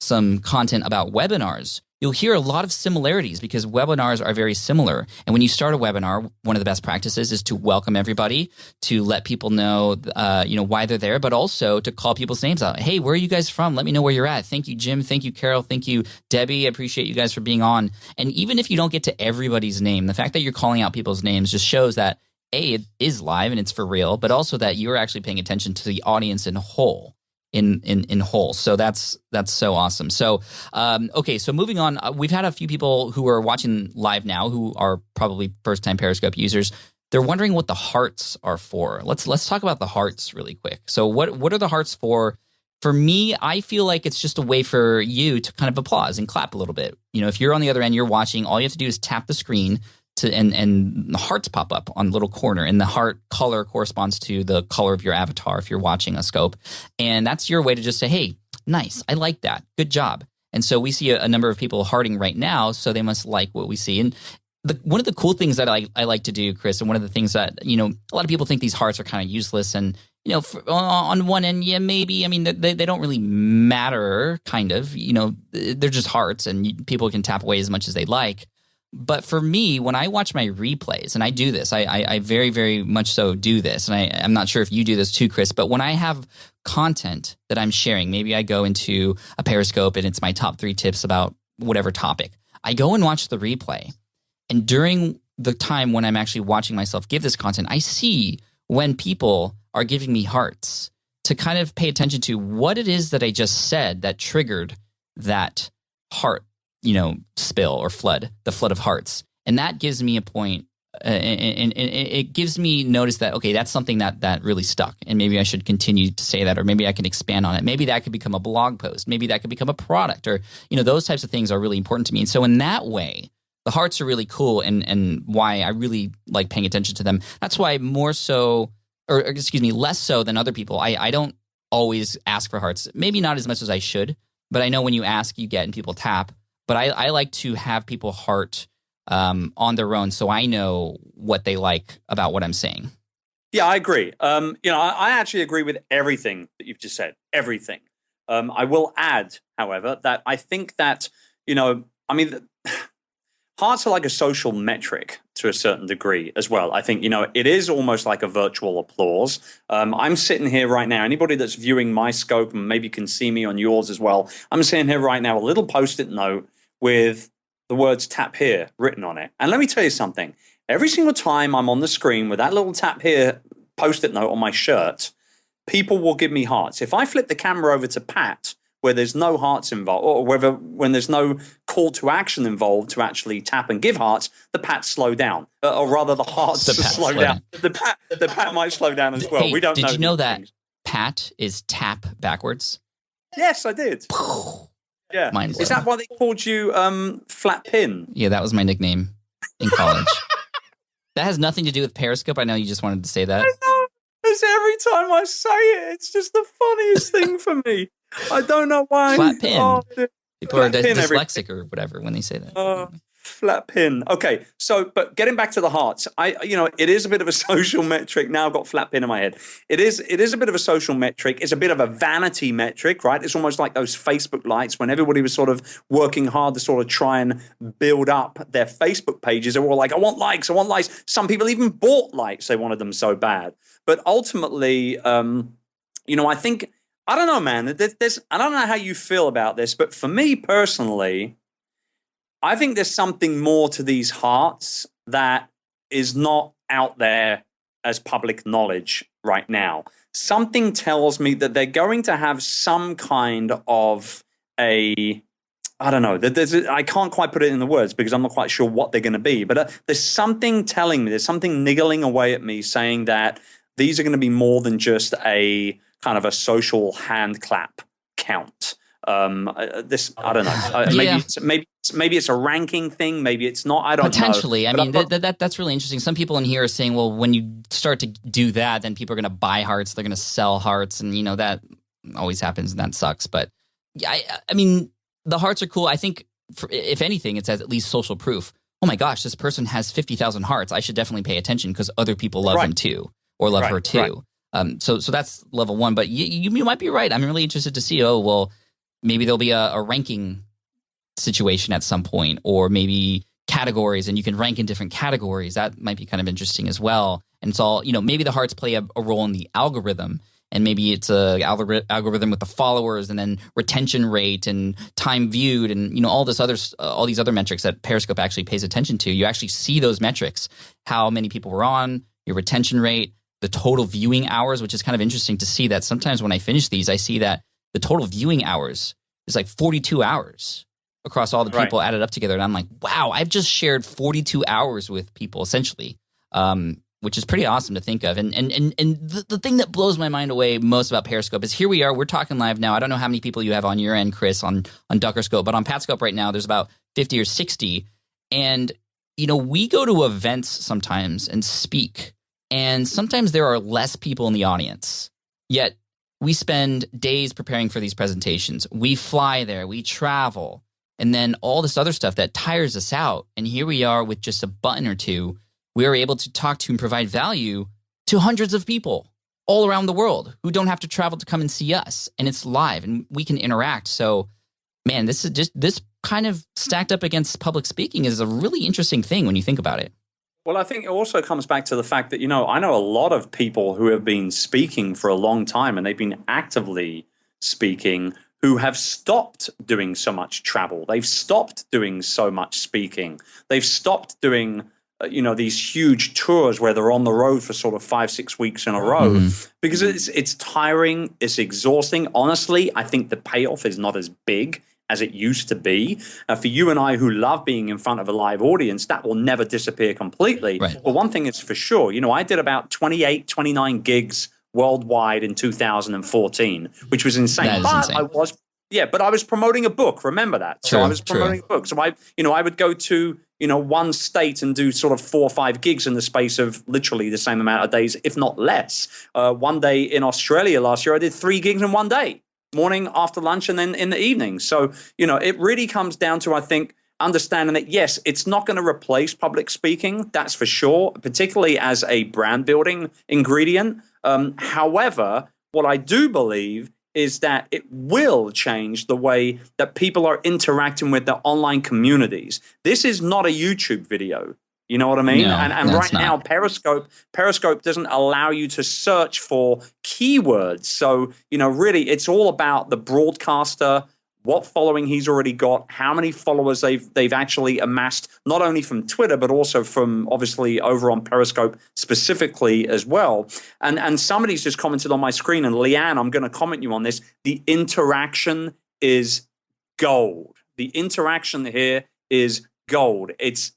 some content about webinars, you'll hear a lot of similarities because webinars are very similar. And when you start a webinar, one of the best practices is to welcome everybody, to let people know, why they're there, but also to call people's names out. Hey, where are you guys from? Let me know where you're at. Thank you, Jim. Thank you, Carol. Thank you, Debbie. I appreciate you guys for being on. And even if you don't get to everybody's name, the fact that you're calling out people's names just shows that A, it is live and it's for real, but also that you're actually paying attention to the audience in whole. In whole. So that's so awesome. So, okay. So moving on, we've had a few people who are watching live now who are probably first time Periscope users. They're wondering what the hearts are for. Let's talk about the hearts really quick. So what are the hearts for? For me, I feel like it's just a way for you to kind of applause and clap a little bit. You know, if you're on the other end, you're watching, all you have to do is tap the screen and the hearts pop up on the little corner, and the heart color corresponds to the color of your avatar if you're watching a scope. And that's your way to just say, hey, nice, I like that, good job. And so we see a number of people hearting right now, so they must like what we see. And one of the cool things that I like to do, Chris, and one of the things that, a lot of people think these hearts are kind of useless. And, on one end, yeah, maybe. I mean, they don't really matter, kind of. They're just hearts, and people can tap away as much as they like. But for me, when I watch my replays, and I do this, I very, very much so do this, and I'm not sure if you do this too, Chris, but when I have content that I'm sharing, maybe I go into a Periscope and it's my top 3 tips about whatever topic, I go and watch the replay. And during the time when I'm actually watching myself give this content, I see when people are giving me hearts to kind of pay attention to what it is that I just said that triggered that heart spill or flood, the flood of hearts. And that gives me a point, and it gives me notice that, okay, that's something that really stuck. And maybe I should continue to say that, or maybe I can expand on it. Maybe that could become a blog post. Maybe that could become a product, or, those types of things are really important to me. And so in that way, the hearts are really cool, and why I really like paying attention to them. That's why more so, or excuse me, less so than other people. I don't always ask for hearts. Maybe not as much as I should, but I know when you ask, you get, and people tap. But I like to have people heart on their own, so I know what they like about what I'm saying. Yeah, I agree. I actually agree with everything that you've just said. Everything. I will add, however, that I think that hearts are like a social metric to a certain degree as well. I think it is almost like a virtual applause. I'm sitting here right now. Anybody that's viewing my scope and maybe can see me on yours as well. I'm sitting here right now, a little Post-it note with the words tap here written on it. And let me tell you something. Every single time I'm on the screen with that little tap here Post-it note on my shirt, people will give me hearts. If I flip the camera over to Pat, where there's no hearts involved, or when there's no call to action involved to actually tap and give hearts, the Pats slow down, or rather, the hearts slow down. The Pat might slow down as well. Hey, we don't know. Did you know that things. Pat is tap backwards? Yes, I did. Yeah, is that why they called you Flat Pin? Yeah, that was my nickname in college. That has nothing to do with Periscope. I know you just wanted to say that. I know. Because every time I say it, it's just the funniest thing for me. I don't know why. Flat pin. Oh, people are dyslexic or whatever when they say that. Flat pin. Okay, so but getting back to the hearts, it is a bit of a social metric. Now I've got flat pin in my head. It is a bit of a social metric. It's a bit of a vanity metric, right? It's almost like those Facebook likes when everybody was sort of working hard to sort of try and build up their Facebook pages. They were all like, I want likes. Some people even bought likes. They wanted them so bad. But ultimately, I think, I don't know, man. I don't know how you feel about this, but for me personally, I think there's something more to these hearts that is not out there as public knowledge right now. Something tells me that they're going to have some kind of I don't know. I can't quite put it in the words because I'm not quite sure what they're going to be. But there's something telling me, there's something niggling away at me saying that these are going to be more than just a kind of a social hand clap count. I don't know. Maybe it's a ranking thing. Maybe it's not. I don't know. Potentially. I mean, that's really interesting. Some people in here are saying, well, when you start to do that, then people are going to buy hearts. They're going to sell hearts. And, that always happens and that sucks. But I mean, the hearts are cool. I think, if anything, it's at least social proof. Oh my gosh, this person has 50,000 hearts. I should definitely pay attention because other people love them too, or love her too. Right. So that's level one. But you might be right. I'm really interested to see, maybe there'll be a ranking situation at some point, or maybe categories, and you can rank in different categories. That might be kind of interesting as well. And it's all, maybe the hearts play a role in the algorithm, and maybe it's a algorithm with the followers, and then retention rate and time viewed, and all these other metrics that Periscope actually pays attention to. You actually see those metrics, how many people were on, your retention rate, the total viewing hours, which is kind of interesting to see that sometimes when I finish these, I see that the total viewing hours is like 42 hours across all the people added up together. And I'm like, wow, I've just shared 42 hours with people essentially, which is pretty awesome to think of. And the thing that blows my mind away most about Periscope is here we are, we're talking live now. I don't know how many people you have on your end, Chris, on Duckerscope, but on Patscope right now, there's about 50 or 60. And, we go to events sometimes and speak, and sometimes there are less people in the audience, yet we spend days preparing for these presentations. We fly there, we travel, and then all this other stuff that tires us out. And here we are with just a button or two. We are able to talk to and provide value to hundreds of people all around the world who don't have to travel to come and see us. And it's live and we can interact. So, man, this kind of stacked up against public speaking is a really interesting thing when you think about it. Well, I think it also comes back to the fact that, I know a lot of people who have been speaking for a long time, and they've been actively speaking, who have stopped doing so much travel. They've stopped doing so much speaking. They've stopped doing, these huge tours where they're on the road for sort of 5-6 weeks in a row, because it's tiring, it's exhausting. Honestly, I think the payoff is not as big as it used to be. For you and I who love being in front of a live audience, that will never disappear completely. Right. But one thing is for sure, I did about 28, 29 gigs worldwide in 2014, which was insane. But insane. But I was promoting a book. Remember that. So I was promoting a book. So I would go to, one state and do sort of 4 or 5 gigs in the space of literally the same amount of days, if not less. One day in Australia last year, I did 3 gigs in one day. Morning, after lunch, and then in the evening. So, it really comes down to, I think, understanding that, yes, it's not going to replace public speaking, that's for sure, particularly as a brand building ingredient. However, what I do believe is that it will change the way that people are interacting with their online communities. This is not a YouTube video. You know what I mean? No, and right now, Periscope doesn't allow you to search for keywords. So, really, it's all about the broadcaster what following he's already got, how many followers they've actually amassed, not only from Twitter, but also from obviously over on Periscope specifically as well. And somebody's just commented on my screen, and Leanne, I'm going to comment you on this. The interaction is gold. The interaction here is gold. It's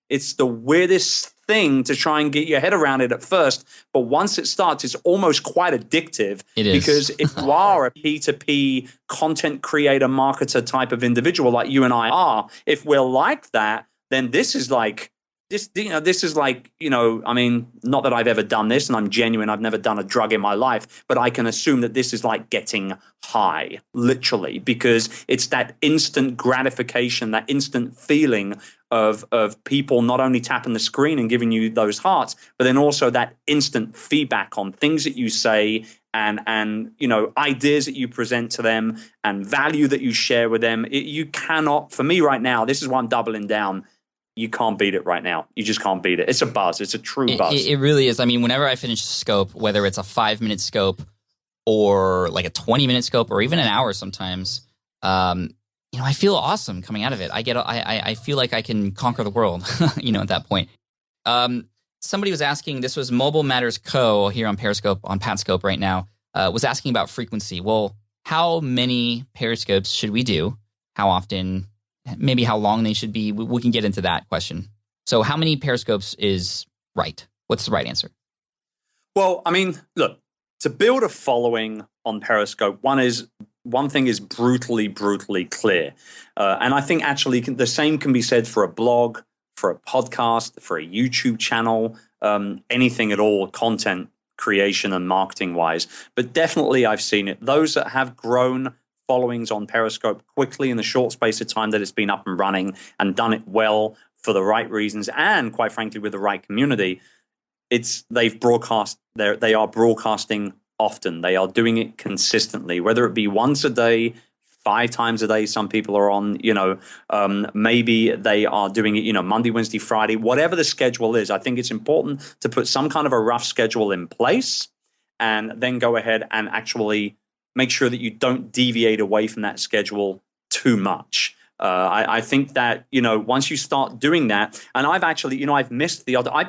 the weirdest thing to try and get your head around it at first, but once it starts, it's almost quite addictive. It is. Because if you are a P2P content creator, marketer type of individual like you and I are, if we're like that, then this is like, I mean, not that I've ever done this, and I'm genuine, I've never done a drug in my life, but I can assume that this is like getting high, literally, because it's that instant gratification, that instant feeling of people not only tapping the screen and giving you those hearts, but then also that instant feedback on things that you say and ideas that you present to them and value that you share with them. You cannot, for me right now, this is why I'm doubling down. You can't beat it right now. You just can't beat it. It's a buzz. It's a true buzz. It really is. I mean, whenever I finish a scope, whether it's a 5-minute scope or like a 20-minute scope or even an hour sometimes, I feel awesome coming out of it. I feel like I can conquer the world, at that point. Somebody was asking, this was Mobile Matters Co. here on Periscope, on Patscope right now, was asking about frequency. Well, how many Periscopes should we do? How often? Maybe how long they should be. We can get into that question. So how many Periscopes is right? What's the right answer? Well, I mean, look, to build a following on Periscope, one thing is brutally clear. And I think actually the same can be said for a blog, for a podcast, for a YouTube channel, anything at all, content creation and marketing wise. But definitely I've seen it. Those that have grown followings on Periscope quickly in the short space of time that it's been up and running and done it well for the right reasons and quite frankly with the right community, they are broadcasting often. They are doing it consistently, whether it be once a day, 5 times a day. Some people are on, maybe they are doing it, Monday, Wednesday, Friday, whatever the schedule is. I think it's important to put some kind of a rough schedule in place and then go ahead and actually make sure that you don't deviate away from that schedule too much. I think that, once you start doing that, and I've actually, I've missed I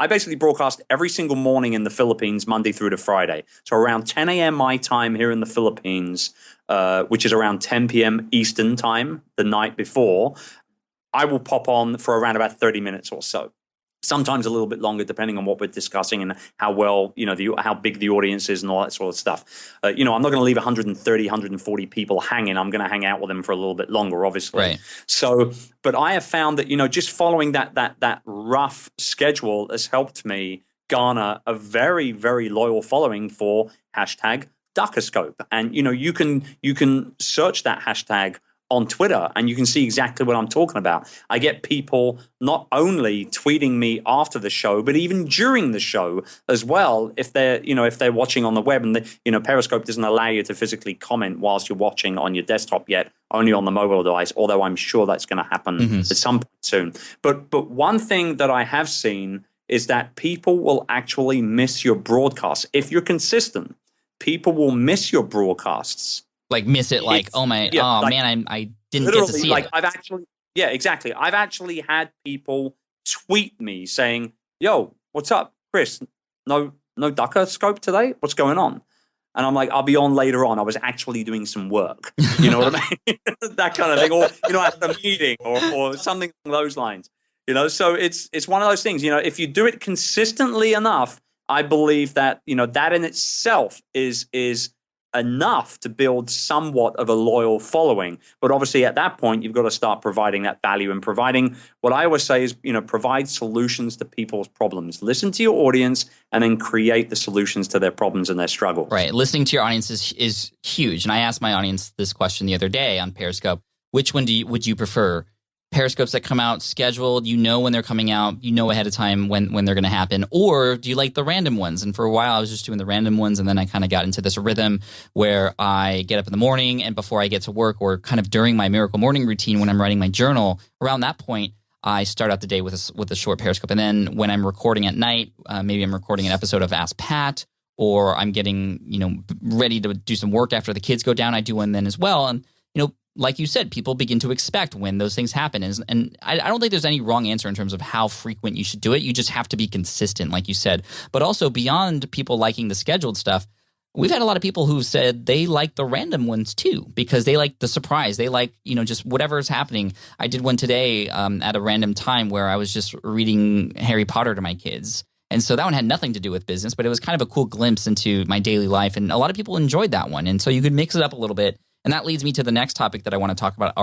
basically broadcast every single morning in the Philippines, Monday through to Friday. So around 10 a.m. my time here in the Philippines, which is around 10 p.m. Eastern time the night before, I will pop on for around about 30 minutes or so. Sometimes a little bit longer, depending on what we're discussing and how well, how big the audience is and all that sort of stuff. I'm not going to leave 130, 140 people hanging. I'm going to hang out with them for a little bit longer, obviously. Right. So, but I have found that, just following that rough schedule has helped me garner a very, very loyal following for hashtag Duckerscope. And, you can search that hashtag on Twitter, and you can see exactly what I'm talking about. I get people not only tweeting me after the show, but even during the show as well. If they're watching on the web, and Periscope doesn't allow you to physically comment whilst you're watching on your desktop yet, only on the mobile device. Although I'm sure that's going to happen at some point soon. But one thing that I have seen is that people will actually miss your broadcasts if you're consistent. People will miss your broadcasts. Like miss it, like, man, I didn't get to see it. Exactly. I've actually had people tweet me saying, "Yo, what's up, Chris? No Duckerscope today? What's going on?" And I'm like, "I'll be on later on. I was actually doing some work." You know what I mean? That kind of thing, or I had a meeting, or something along those lines. So it's one of those things. If you do it consistently enough, I believe that that in itself is enough to build somewhat of a loyal following. But obviously at that point, you've got to start providing that value and providing what I always say is, provide solutions to people's problems. Listen to your audience and then create the solutions to their problems and their struggles. Right. Listening to your audience is huge. And I asked my audience this question the other day on Periscope. Which one would you prefer? Periscopes that come out scheduled, when they're coming out, ahead of time when they're going to happen, or do you like the random ones? And for a while I was just doing the random ones, and then I kind of got into this rhythm where I get up in the morning and before I get to work, or kind of during my miracle morning routine when I'm writing my journal, around that point I start out the day with a short Periscope. And then when I'm recording at night, maybe I'm recording an episode of Ask Pat, or I'm getting, ready to do some work after the kids go down, I do one then as well. And, like you said, people begin to expect when those things happen. And I don't think there's any wrong answer in terms of how frequent you should do it. You just have to be consistent, like you said. But also beyond people liking the scheduled stuff, we've had a lot of people who said they like the random ones too, because they like the surprise. They like, just whatever is happening. I did one today at a random time where I was just reading Harry Potter to my kids. And so that one had nothing to do with business, but it was kind of a cool glimpse into my daily life. And a lot of people enjoyed that one. And so you could mix it up a little bit. And that leads me to the next topic that I want to talk about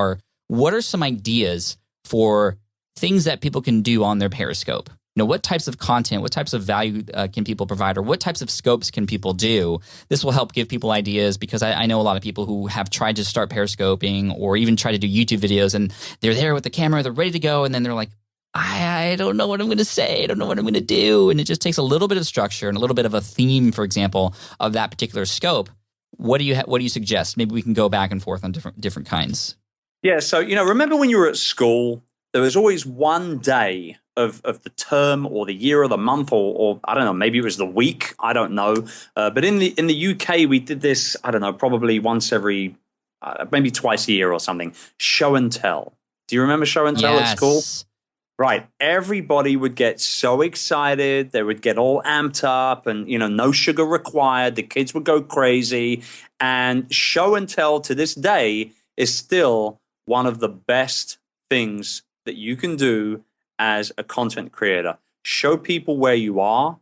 what are some ideas for things that people can do on their Periscope? What types of content, what types of value can people provide, or what types of scopes can people do? This will help give people ideas, because I know a lot of people who have tried to start Periscoping or even try to do YouTube videos, and they're there with the camera, they're ready to go, and then they're like, I don't know what I'm going to say. I don't know what I'm going to do. And it just takes a little bit of structure and a little bit of a theme, for example, of that particular scope. What do you suggest? Maybe we can go back and forth on different kinds. Yeah. So, remember when you were at school, there was always one day of the term or the year or the month or I don't know, maybe it was the week. I don't know. But in the UK, we did this, I don't know, probably once every, maybe twice a year or something. Show and tell. Do you remember show and tell at school? Right. Everybody would get so excited. They would get all amped up and, no sugar required. The kids would go crazy. And show and tell to this day is still one of the best things that you can do as a content creator. Show people where you are.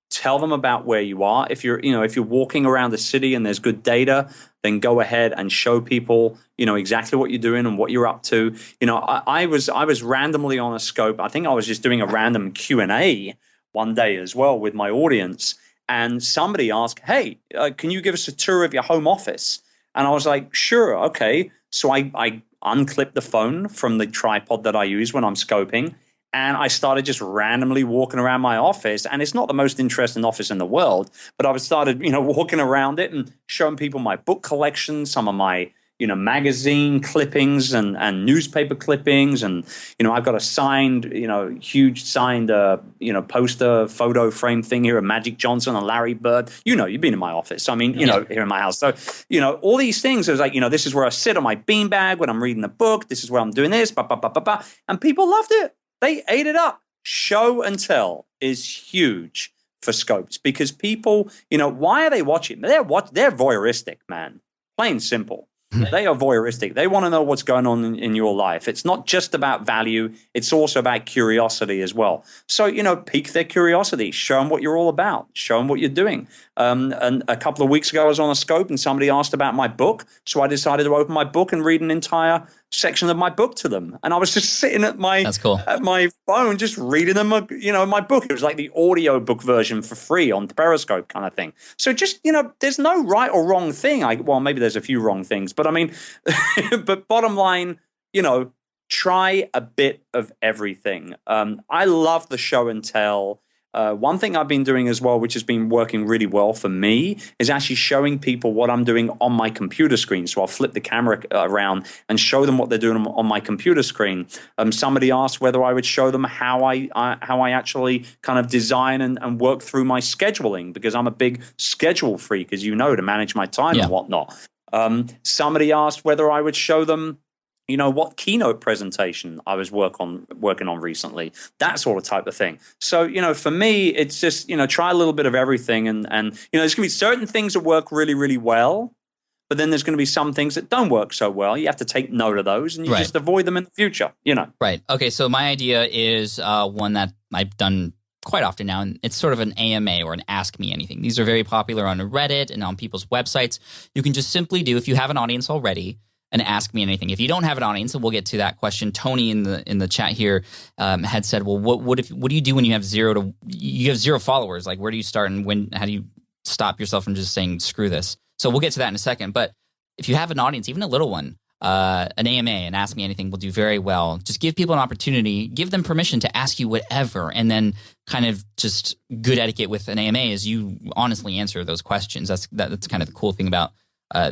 Tell them about where you are. If you're walking around the city and there's good data, then go ahead and show people, exactly what you're doing and what you're up to. I was randomly on a scope. I think I was just doing a random Q&A one day as well with my audience. And somebody asked, hey, can you give us a tour of your home office? And I was like, sure, okay. So I unclipped the phone from the tripod that I use when I'm scoping. And I started just randomly walking around my office. And it's not the most interesting office in the world, but I started, walking around it and showing people my book collection, some of my, magazine clippings and newspaper clippings. And, I've got a signed, huge signed, poster photo frame thing here of Magic Johnson and Larry Bird. You've been in my office. I mean, here in my house. So, all these things, it was like, this is where I sit on my beanbag when I'm reading a book. This is where I'm doing this, and people loved it. They ate it up. Show and tell is huge for scopes because people, why are they watching? They're voyeuristic, man. Plain simple. They are voyeuristic. They want to know what's going on in your life. It's not just about value. It's also about curiosity as well. So, pique their curiosity. Show them what you're all about. Show them what you're doing. And a couple of weeks ago, I was on a scope and somebody asked about my book. So I decided to open my book and read an entire section of my book to them. And I was just sitting at my phone, just reading them, my book. It was like the audio book version for free on Periscope kind of thing. So just, there's no right or wrong thing. Well, maybe there's a few wrong things, but I mean, but bottom line, try a bit of everything. I love the show and tell. One thing I've been doing as well, which has been working really well for me, is actually showing people what I'm doing on my computer screen. So I'll flip the camera around and show them what they're doing on my computer screen. Somebody asked whether I would show them how I actually kind of design and work through my scheduling, because I'm a big schedule freak, as you know, to manage my time and whatnot. Somebody asked whether I would show them what keynote presentation I was working on recently, that sort of type of thing. So, for me, it's just, try a little bit of everything. And there's going to be certain things that work really, really well, but then there's going to be some things that don't work so well. You have to take note of those and you just avoid them in the future, Right. Okay. So my idea is one that I've done quite often now, and it's sort of an AMA or an Ask Me Anything. These are very popular on Reddit and on people's websites. You can just simply do, if you have an audience already, and ask me anything. If you don't have an audience, and we'll get to that question, Tony in the chat here had said, "Well, what do you do when you have zero followers? Like, where do you start, and how do you stop yourself from just saying screw this?" So we'll get to that in a second. But if you have an audience, even a little one, an AMA and Ask Me Anything will do very well. Just give people an opportunity, give them permission to ask you whatever, and then kind of just good etiquette with an AMA is you honestly answer those questions. That's kind of the cool thing about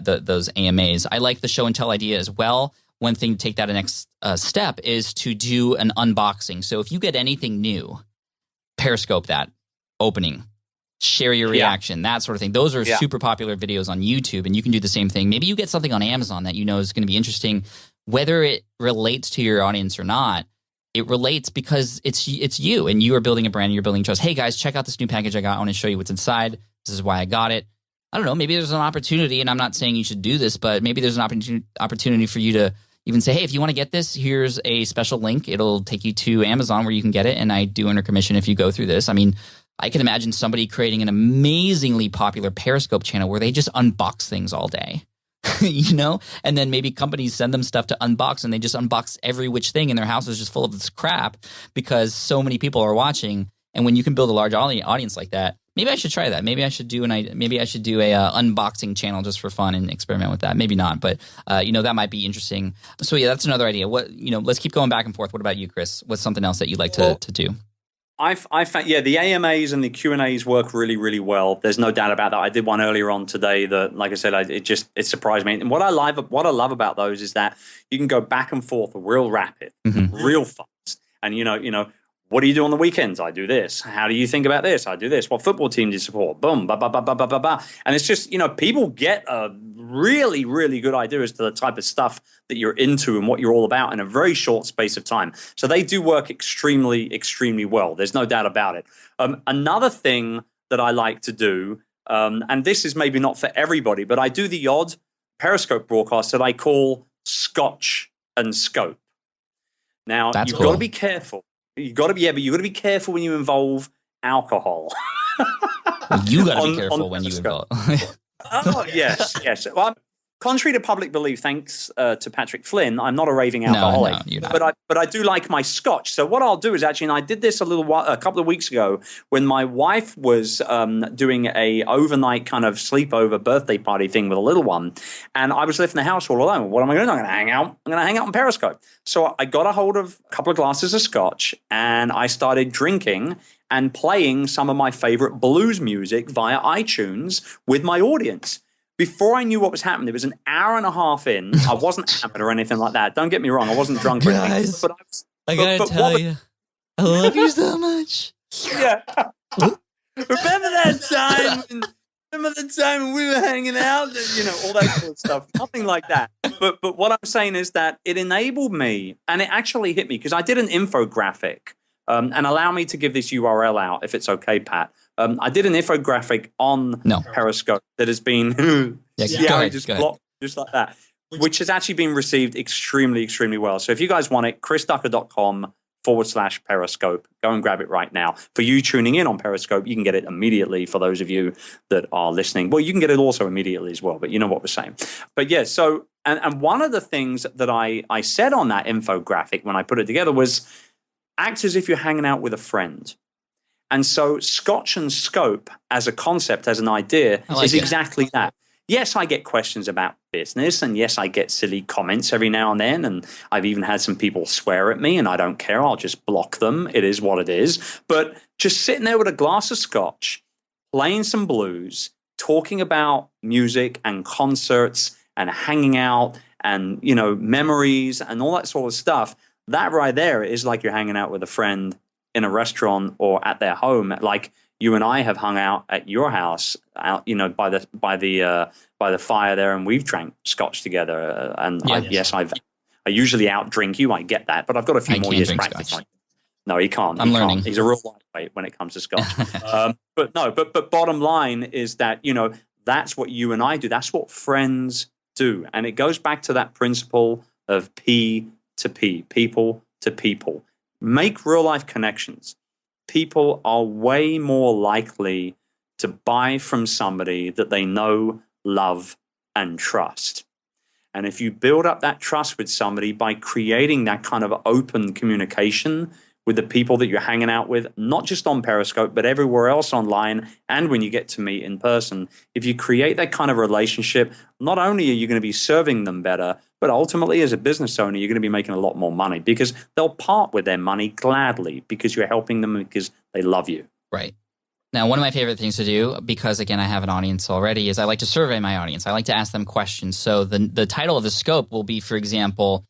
those AMAs. I like the show and tell idea as well. One thing to take that next step is to do an unboxing. So if you get anything new, Periscope that opening, share your reaction, that sort of thing. Those are Yeah. super popular videos on YouTube, and you can do the same thing. Maybe you get something on Amazon that you know is going to be interesting, whether it relates to your audience or not. It relates because it's you, and you are building a brand, you're building trust. Hey guys, check out this new package I got. I want to show you what's inside. This is why I got it. I don't know, maybe there's an opportunity, and I'm not saying you should do this, but maybe there's an opportunity for you to even say, hey, if you want to get this, here's a special link. It'll take you to Amazon where you can get it, and I do earn a commission if you go through this. I mean, I can imagine somebody creating an amazingly popular Periscope channel where they just unbox things all day, you know? And then maybe companies send them stuff to unbox, and they just unbox every which thing, and their house is just full of this crap because so many people are watching. And when you can build a large audience like that, maybe I should try that. Maybe I should do a unboxing channel just for fun and experiment with that. Maybe not, but that might be interesting. So yeah, that's another idea. Let's keep going back and forth. What about you, Chris? What's something else that you'd like to do? I found, the AMAs and the Q&As work really, really well. There's no doubt about that. I did one earlier on today that, like I said, it surprised me. And what I love about those is that you can go back and forth real rapid, real fast. And, what do you do on the weekends? I do this. How do you think about this? I do this. What football team do you support? Boom, ba, ba, ba, ba, ba, ba, ba. And it's just, people get a really, really good idea as to the type of stuff that you're into and what you're all about in a very short space of time. So they do work extremely, extremely well. There's no doubt about it. Another thing that I like to do, and this is maybe not for everybody, but I do the odd Periscope broadcast that I call Scotch and Scope. Now, That's you've cool. got to be careful. You got to be careful when you involve alcohol. You got to be careful when you involve. Oh, yes. Well, contrary to public belief, thanks to Patrick Flynn, I'm not a raving alcoholic. No, you're not. But I do like my scotch. So what I'll do is actually, and I did this a couple of weeks ago when my wife was doing a overnight kind of sleepover birthday party thing with a little one, and I was left in the house all alone. What am I going to do? I'm going to hang out. I'm going to hang out on Periscope. So I got a hold of a couple of glasses of scotch, and I started drinking and playing some of my favorite blues music via iTunes with my audience. Before I knew what was happening, it was an hour and a half in. I wasn't hammered or anything like that. Don't get me wrong. I wasn't drunk or anything. Guys, But I gotta tell you, I love you so much. Yeah. Remember the time when we were hanging out? All that sort of stuff. Nothing like that. But what I'm saying is that it enabled me, and it actually hit me, because I did an infographic. And allow me to give this URL out, if it's okay, Pat. I did an infographic on Periscope that has been blocked just like that, which has actually been received extremely, extremely well. So if you guys want it, chrisducker.com/Periscope. Go and grab it right now. For you tuning in on Periscope, you can get it immediately. For those of you that are listening, well, you can get it also immediately as well, but you know what we're saying. But yeah, so, and one of the things that I said on that infographic when I put it together was, act as if you're hanging out with a friend. And so Scotch and Scope as a concept, as an idea, is exactly that. Yes, I get questions about business, and yes, I get silly comments every now and then, and I've even had some people swear at me, and I don't care. I'll just block them. It is what it is. But just sitting there with a glass of scotch, playing some blues, talking about music and concerts and hanging out and, memories and all that sort of stuff, that right there is like you're hanging out with a friend in a restaurant or at their home, like you and I have hung out at your house, out by the fire there, and we've drank scotch together. And I usually out drink you. I get that, but I've got a few more years practice. No, he can't. I'm learning. He's a real lightweight when it comes to scotch. But bottom line is that that's what you and I do. That's what friends do, and it goes back to that principle of P to P, people to people. Make real life connections. People are way more likely to buy from somebody that they know, love, and trust. And if you build up that trust with somebody by creating that kind of open communication with the people that you're hanging out with, not just on Periscope, but everywhere else online, and when you get to meet in person, if you create that kind of relationship, not only are you going to be serving them better, but ultimately as a business owner, you're going to be making a lot more money, because they'll part with their money gladly because you're helping them, because they love you. Right. Now, one of my favorite things to do, because again, I have an audience already, is I like to survey my audience. I like to ask them questions. So the title of the scope will be, for example,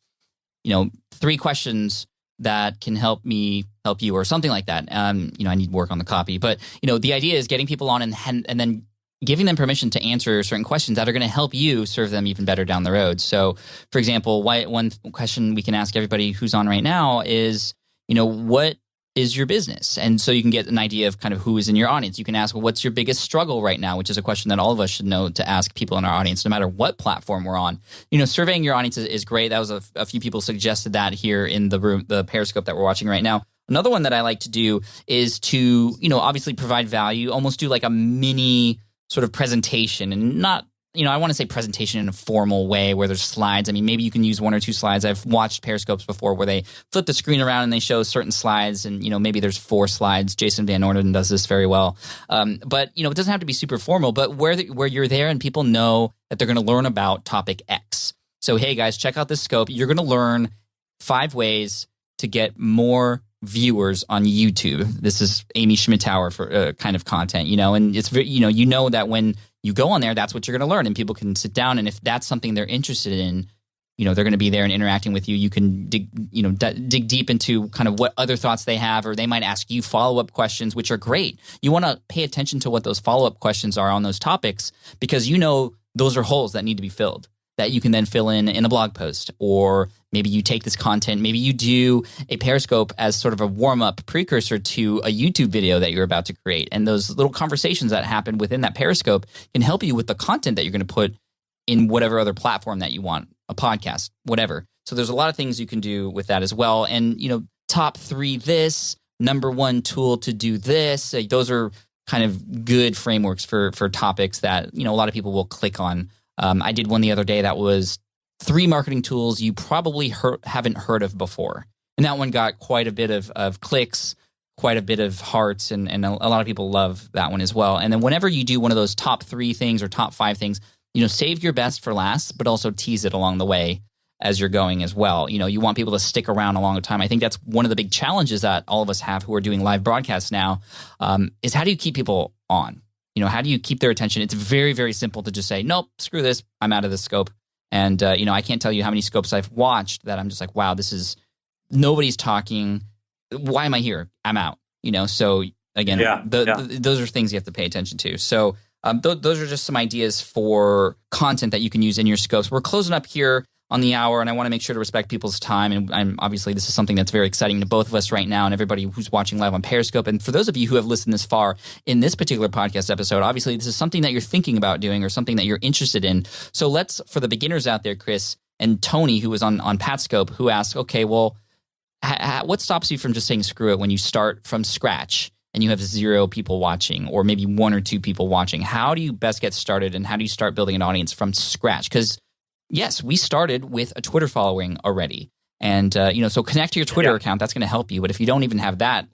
3 questions that can help me help you or something like that. I need work on the copy. But, the idea is getting people on and then giving them permission to answer certain questions that are going to help you serve them even better down the road. So, for example, one question we can ask everybody who's on right now is, what is your business? And so you can get an idea of kind of who is in your audience. You can ask, well, what's your biggest struggle right now, which is a question that all of us should know to ask people in our audience, no matter what platform we're on. Surveying your audience is great. That was a few people suggested that here in the room, the Periscope that we're watching right now. Another one that I like to do is to, obviously provide value, almost do like a mini sort of presentation, and not, I want to say presentation in a formal way where there's slides. I mean, maybe you can use 1 or 2 slides. I've watched Periscopes before where they flip the screen around and they show certain slides, and, maybe there's 4 slides. Jason Van Orden does this very well. But, it doesn't have to be super formal, but where you're there and people know that they're going to learn about topic X. So, hey guys, check out this scope. You're going to learn 5 ways to get more viewers on YouTube. This is Amy Schmittauer for kind of content, and it's very, that when you go on there, that's what you're going to learn, and people can sit down, and if that's something they're interested in, they're going to be there and interacting with you. You can dig deep into kind of what other thoughts they have, or they might ask you follow-up questions, which are great. You want to pay attention to what those follow-up questions are on those topics, because those are holes that need to be filled, that you can then fill in a blog post, or maybe you take this content, maybe you do a Periscope as sort of a warm-up precursor to a YouTube video that you're about to create. And those little conversations that happen within that Periscope can help you with the content that you're going to put in whatever other platform that you want, a podcast, whatever. So there's a lot of things you can do with that as well. And, top 3 this, number 1 tool to do this. Those are kind of good frameworks for topics that, a lot of people will click on. I did one the other day that was 3 marketing tools you probably haven't heard of before. And that one got quite a bit of clicks, quite a bit of hearts, and a lot of people love that one as well. And then whenever you do one of those top 3 things or top 5 things, save your best for last, but also tease it along the way as you're going as well. You want people to stick around a long time. I think that's one of the big challenges that all of us have who are doing live broadcasts now, is how do you keep people on? How do you keep their attention? It's very, very simple to just say, nope, screw this. I'm out of this scope. And, I can't tell you how many scopes I've watched that I'm just like, wow, nobody's talking. Why am I here? I'm out. So again, those are things you have to pay attention to. So those are just some ideas for content that you can use in your scopes. We're closing up here on the hour, and I want to make sure to respect people's time. And obviously, this is something that's very exciting to both of us right now and everybody who's watching live on Periscope. And for those of you who have listened this far in this particular podcast episode, obviously, this is something that you're thinking about doing or something that you're interested in. So let's, for the beginners out there, Chris and Tony, who was on Patscope, who asked, okay, well, what stops you from just saying screw it when you start from scratch and you have 0 people watching, or maybe 1 or 2 people watching? How do you best get started, and how do you start building an audience from scratch? Because yes, we started with a Twitter following already. And, so connect to your Twitter account. That's going to help you. But if you don't even have that,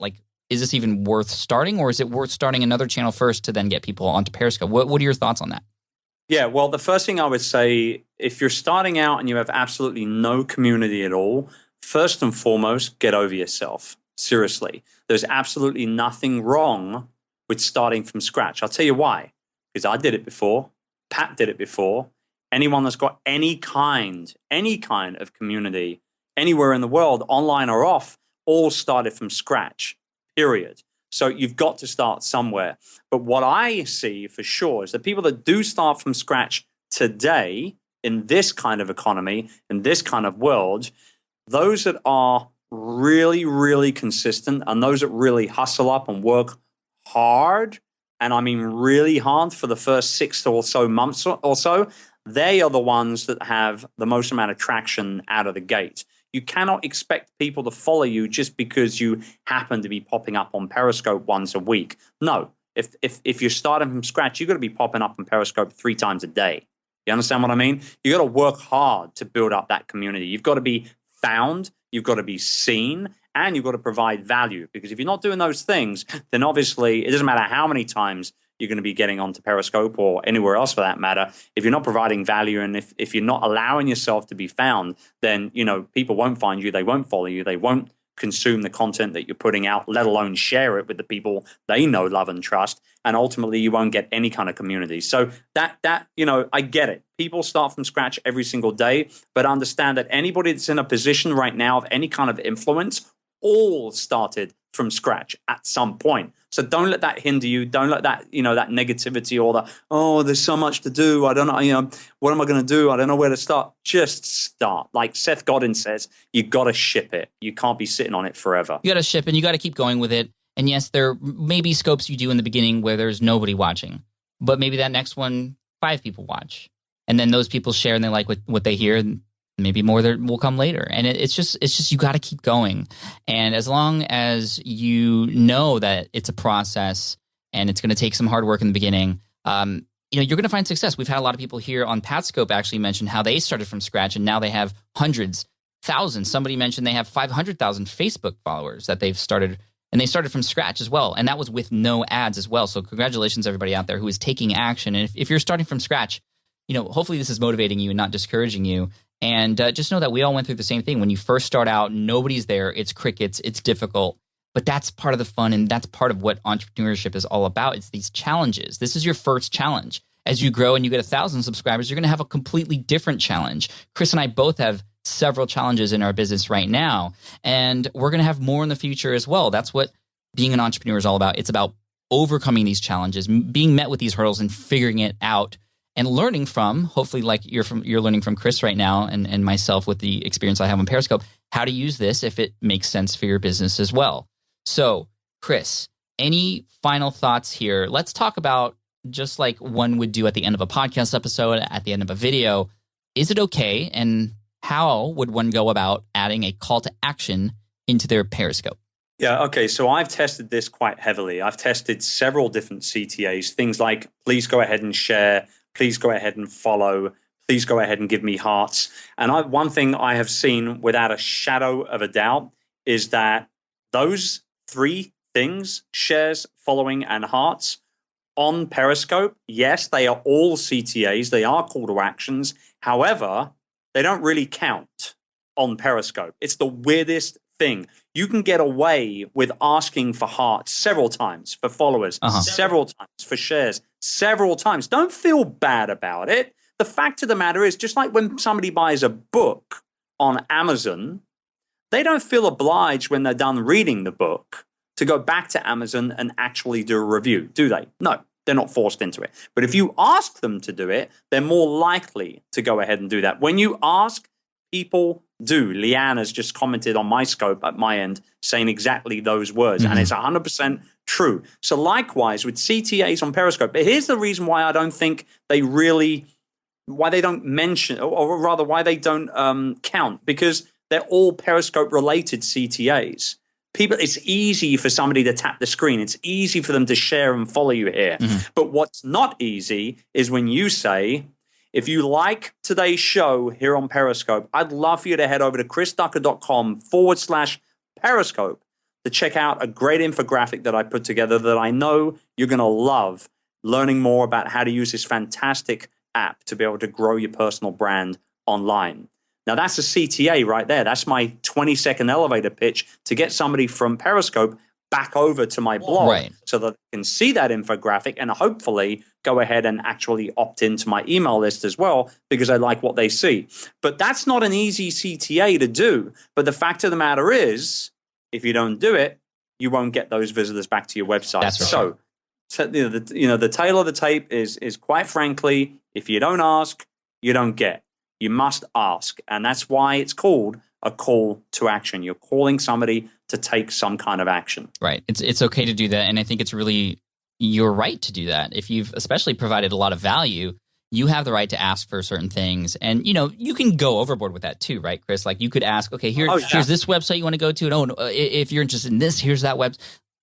is this even worth starting, or is it worth starting another channel first to then get people onto Periscope? What are your thoughts on that? Yeah, well, the first thing I would say, if you're starting out and you have absolutely no community at all, first and foremost, get over yourself. Seriously. There's absolutely nothing wrong with starting from scratch. I'll tell you why. Because I did it before. Pat did it before. Anyone that's got any kind of community anywhere in the world, online or off, all started from scratch, period. So you've got to start somewhere. But what I see for sure is that people that do start from scratch today in this kind of economy, in this kind of world, those that are really, really consistent and those that really hustle up and work hard, and I mean really hard for the first 6 or so months or so, they are the ones that have the most amount of traction out of the gate. You cannot expect people to follow you just because you happen to be popping up on Periscope once a week. No, if you're starting from scratch, you've got to be popping up on Periscope 3 times a day. You understand what I mean? You've got to work hard to build up that community. You've got to be found, you've got to be seen, and you've got to provide value. Because if you're not doing those things, then obviously it doesn't matter how many times you're going to be getting onto Periscope or anywhere else for that matter. If you're not providing value, and if you're not allowing yourself to be found, then people won't find you, they won't follow you, they won't consume the content that you're putting out, let alone share it with the people they know, love, and trust. And ultimately, you won't get any kind of community. So that I get it. People start from scratch every single day, but understand that anybody that's in a position right now of any kind of influence all started from scratch at some point. So don't let that hinder you. Don't let that, that negativity or there's so much to do. I don't know, what am I going to do? I don't know where to start. Just start. Like Seth Godin says, you got to ship it. You can't be sitting on it forever. You got to ship and you got to keep going with it. And yes, there may be scopes you do in the beginning where there's nobody watching, but maybe that next one, 5 people watch. And then those people share and they like what they hear, and maybe more there will come later. And it's just you got to keep going. And as long as you know that it's a process and it's going to take some hard work in the beginning, you're going to find success. We've had a lot of people here on Periscope actually mention how they started from scratch and now they have hundreds, thousands. Somebody mentioned they have 500,000 Facebook followers that they've started. And they started from scratch as well. And that was with no ads as well. So congratulations, everybody out there who is taking action. And if you're starting from scratch, hopefully this is motivating you and not discouraging you. And just know that we all went through the same thing. When you first start out, nobody's there. It's crickets. It's difficult. But that's part of the fun. And that's part of what entrepreneurship is all about. It's these challenges. This is your first challenge. As you grow and you get 1,000 subscribers, you're going to have a completely different challenge. Chris and I both have several challenges in our business right now, and we're going to have more in the future as well. That's what being an entrepreneur is all about. It's about overcoming these challenges, being met with these hurdles and figuring it out and learning from, hopefully like you're learning from Chris right now and myself with the experience I have on Periscope, how to use this if it makes sense for your business as well. So Chris, any final thoughts here? Let's talk about, just like one would do at the end of a podcast episode, at the end of a video, is it okay, and how would one go about adding a call to action into their Periscope? Yeah, okay. So I've tested this quite heavily. I've tested several different CTAs, things like please go ahead and share, please go ahead and follow, please go ahead and give me hearts. And one thing I have seen without a shadow of a doubt is that those 3 things, shares, following, and hearts, on Periscope, yes, they are all CTAs. They are call to actions. However, they don't really count on Periscope. It's the weirdest thing. You can get away with asking for hearts several times, for followers, several times, for shares, several times. Don't feel bad about it. The fact of the matter is, just like when somebody buys a book on Amazon, they don't feel obliged when they're done reading the book to go back to Amazon and actually do a review, do they? No. They're not forced into it. But if you ask them to do it, they're more likely to go ahead and do that. When you ask, people do. Leanne has just commented on my scope at my end saying exactly those words, and it's 100% true. So likewise with CTAs on Periscope, but here's the reason why I don't think why they don't mention, or rather why they don't count, because they're all Periscope related CTAs. It's easy for somebody to tap the screen. It's easy for them to share and follow you here. But what's not easy is when you say, if you like today's show here on Periscope, I'd love for you to head over to chrisducker.com/Periscope to check out a great infographic that I put together that I know you're going to love, learning more about how to use this fantastic app to be able to grow your personal brand online. Now, that's a CTA right there. That's my 20-second elevator pitch to get somebody from Periscope back over to my blog so that they can see that infographic and hopefully go ahead and actually opt into my email list as well because I like what they see. But that's not an easy CTA to do. But the fact of the matter is, if you don't do it, you won't get those visitors back to your website. That's right. So the tail of the tape is quite frankly, if you don't ask, you don't get. You must ask. And that's why it's called a call to action. You're calling somebody to take some kind of action. Right. It's okay to do that. And I think it's really your right to do that. If you've especially provided a lot of value, you have the right to ask for certain things. And, you can go overboard with that too, right, Chris? Like you could ask, okay, here's this website you want to go to. And if you're interested in this, here's that website.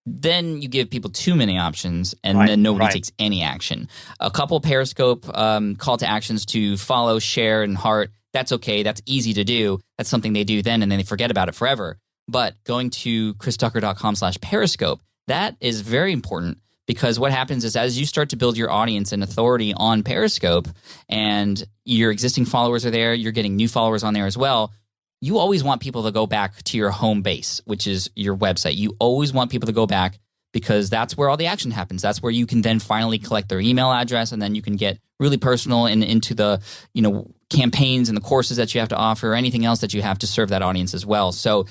Then you give people too many options, and then nobody takes any action. A couple Periscope call to actions to follow, share, and heart, that's okay. That's easy to do. That's something they do then, and then they forget about it forever. But going to chrisducker.com/Periscope, that is very important because what happens is as you start to build your audience and authority on Periscope and your existing followers are there, you're getting new followers on there as well, you always want people to go back to your home base, which is your website. You always want people to go back because that's where all the action happens. That's where you can then finally collect their email address, and then you can get really personal and into the campaigns and the courses that you have to offer, or anything else that you have to serve that audience as well. So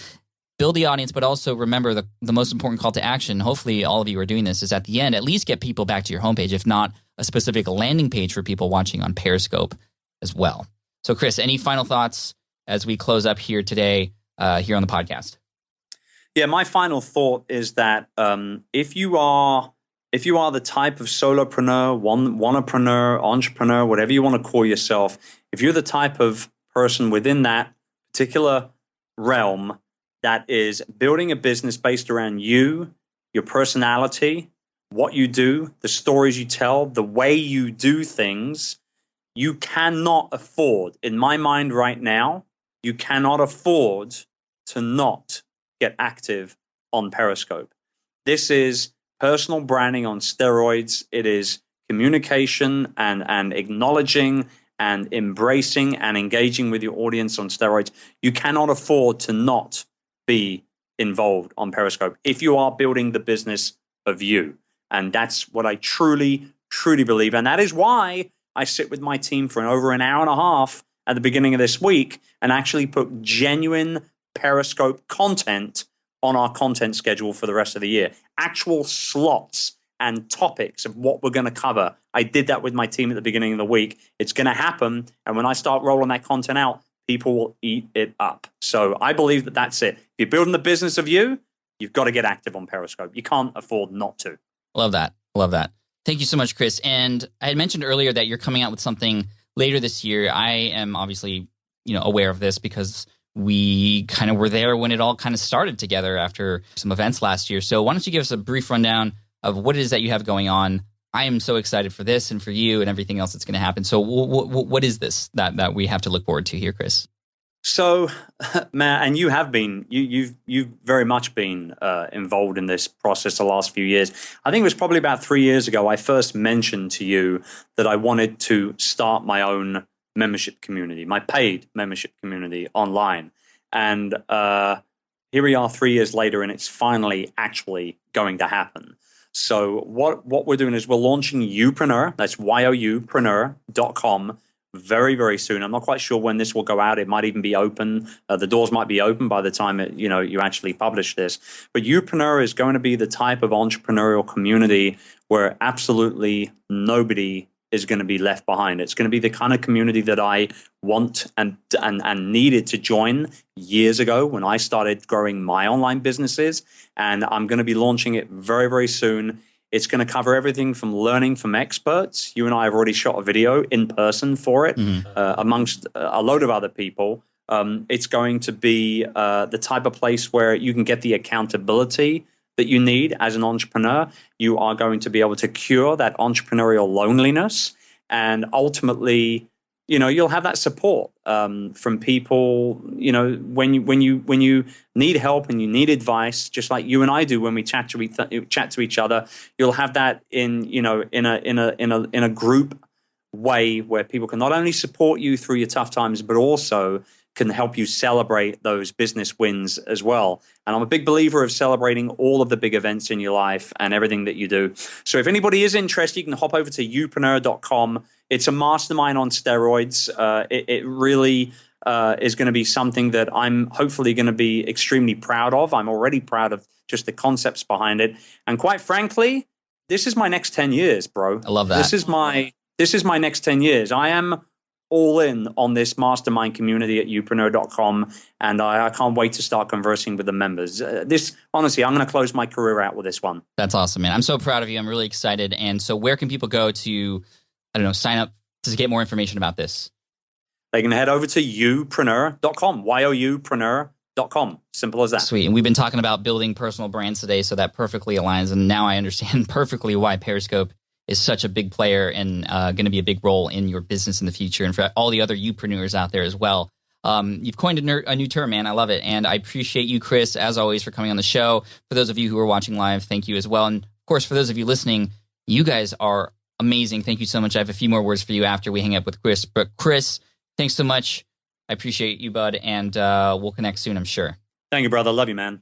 build the audience, but also remember the most important call to action, hopefully all of you are doing this, is at the end, at least get people back to your homepage, if not a specific landing page for people watching on Periscope as well. So Chris, any final thoughts as we close up here today here on the podcast? Yeah, my final thought is that if you are the type of solopreneur, onepreneur, entrepreneur, whatever you want to call yourself, if you're the type of person within that particular realm that is building a business based around you, your personality, what you do, the stories you tell, the way you do things, you cannot afford, in my mind right now, you cannot afford to not get active on Periscope. This is personal branding on steroids. It is communication and acknowledging and embracing and engaging with your audience on steroids. You cannot afford to not be involved on Periscope if you are building the business of you. And that's what I truly, truly believe. And that is why I sit with my team for over an hour and a half at the beginning of this week and actually put genuine Periscope content on our content schedule for the rest of the year. Actual slots and topics of what we're going to cover. I did that with my team at the beginning of the week. It's going to happen. And when I start rolling that content out, people will eat it up. So I believe that that's it. If you're building the business of you, you've got to get active on Periscope. You can't afford not to. Love that. Love that. Thank you so much, Chris. And I had mentioned earlier that you're coming out with something later this year. I am obviously, aware of this because we kind of were there when it all kind of started together after some events last year. So why don't you give us a brief rundown of what it is that you have going on? I am so excited for this and for you and everything else that's going to happen. So what is this that we have to look forward to here, Chris? So, Matt, and you have been, you've very much been involved in this process the last few years. I think it was probably about 3 years ago I first mentioned to you that I wanted to start my own membership community, my paid membership community online. And here we are 3 years later, and it's finally actually going to happen. So what we're doing is we're launching Youpreneur, that's youpreneur.com, very, very soon. I'm not quite sure when this will go out. It might even be open. The doors might be open by the time you actually publish this. But Youpreneur is going to be the type of entrepreneurial community where absolutely nobody is going to be left behind. It's going to be the kind of community that I want and needed to join years ago when I started growing my online businesses. And I'm going to be launching it very, very soon. It's going to cover everything from learning from experts. You and I have already shot a video in person for it, amongst a load of other people. It's going to be the type of place where you can get the accountability that you need as an entrepreneur. You are going to be able to cure that entrepreneurial loneliness, and ultimately, you'll have that support from people. When you need help and you need advice, just like you and I do when we chat to each other, you'll have that in a group way where people can not only support you through your tough times, but also can help you celebrate those business wins as well. And I'm a big believer of celebrating all of the big events in your life and everything that you do. So if anybody is interested, you can hop over to youpreneur.com. It's a mastermind on steroids. It really is going to be something that I'm hopefully going to be extremely proud of. I'm already proud of just the concepts behind it. And quite frankly, this is my next 10 years, bro. I love that. This is my next 10 years. I am all in on this mastermind community at youpreneur.com, and I can't wait to start conversing with the members. Honestly, I'm going to close my career out with this one. That's awesome, man. I'm so proud of you. I'm really excited. And so where can people go to, sign up to get more information about this? They can head over to youpreneur.com, youpreneur.com. Simple as that. Sweet. And we've been talking about building personal brands today, so that perfectly aligns. And now I understand perfectly why Periscope is such a big player and going to be a big role in your business in the future, and for all the other youpreneurs out there as well. You've coined a new term, man. I love it. And I appreciate you, Chris, as always, for coming on the show. For those of you who are watching live, thank you as well. And of course, for those of you listening, you guys are amazing. Thank you so much. I have a few more words for you after we hang up with Chris. But Chris, thanks so much. I appreciate you, bud. And we'll connect soon, I'm sure. Thank you, brother. Love you, man.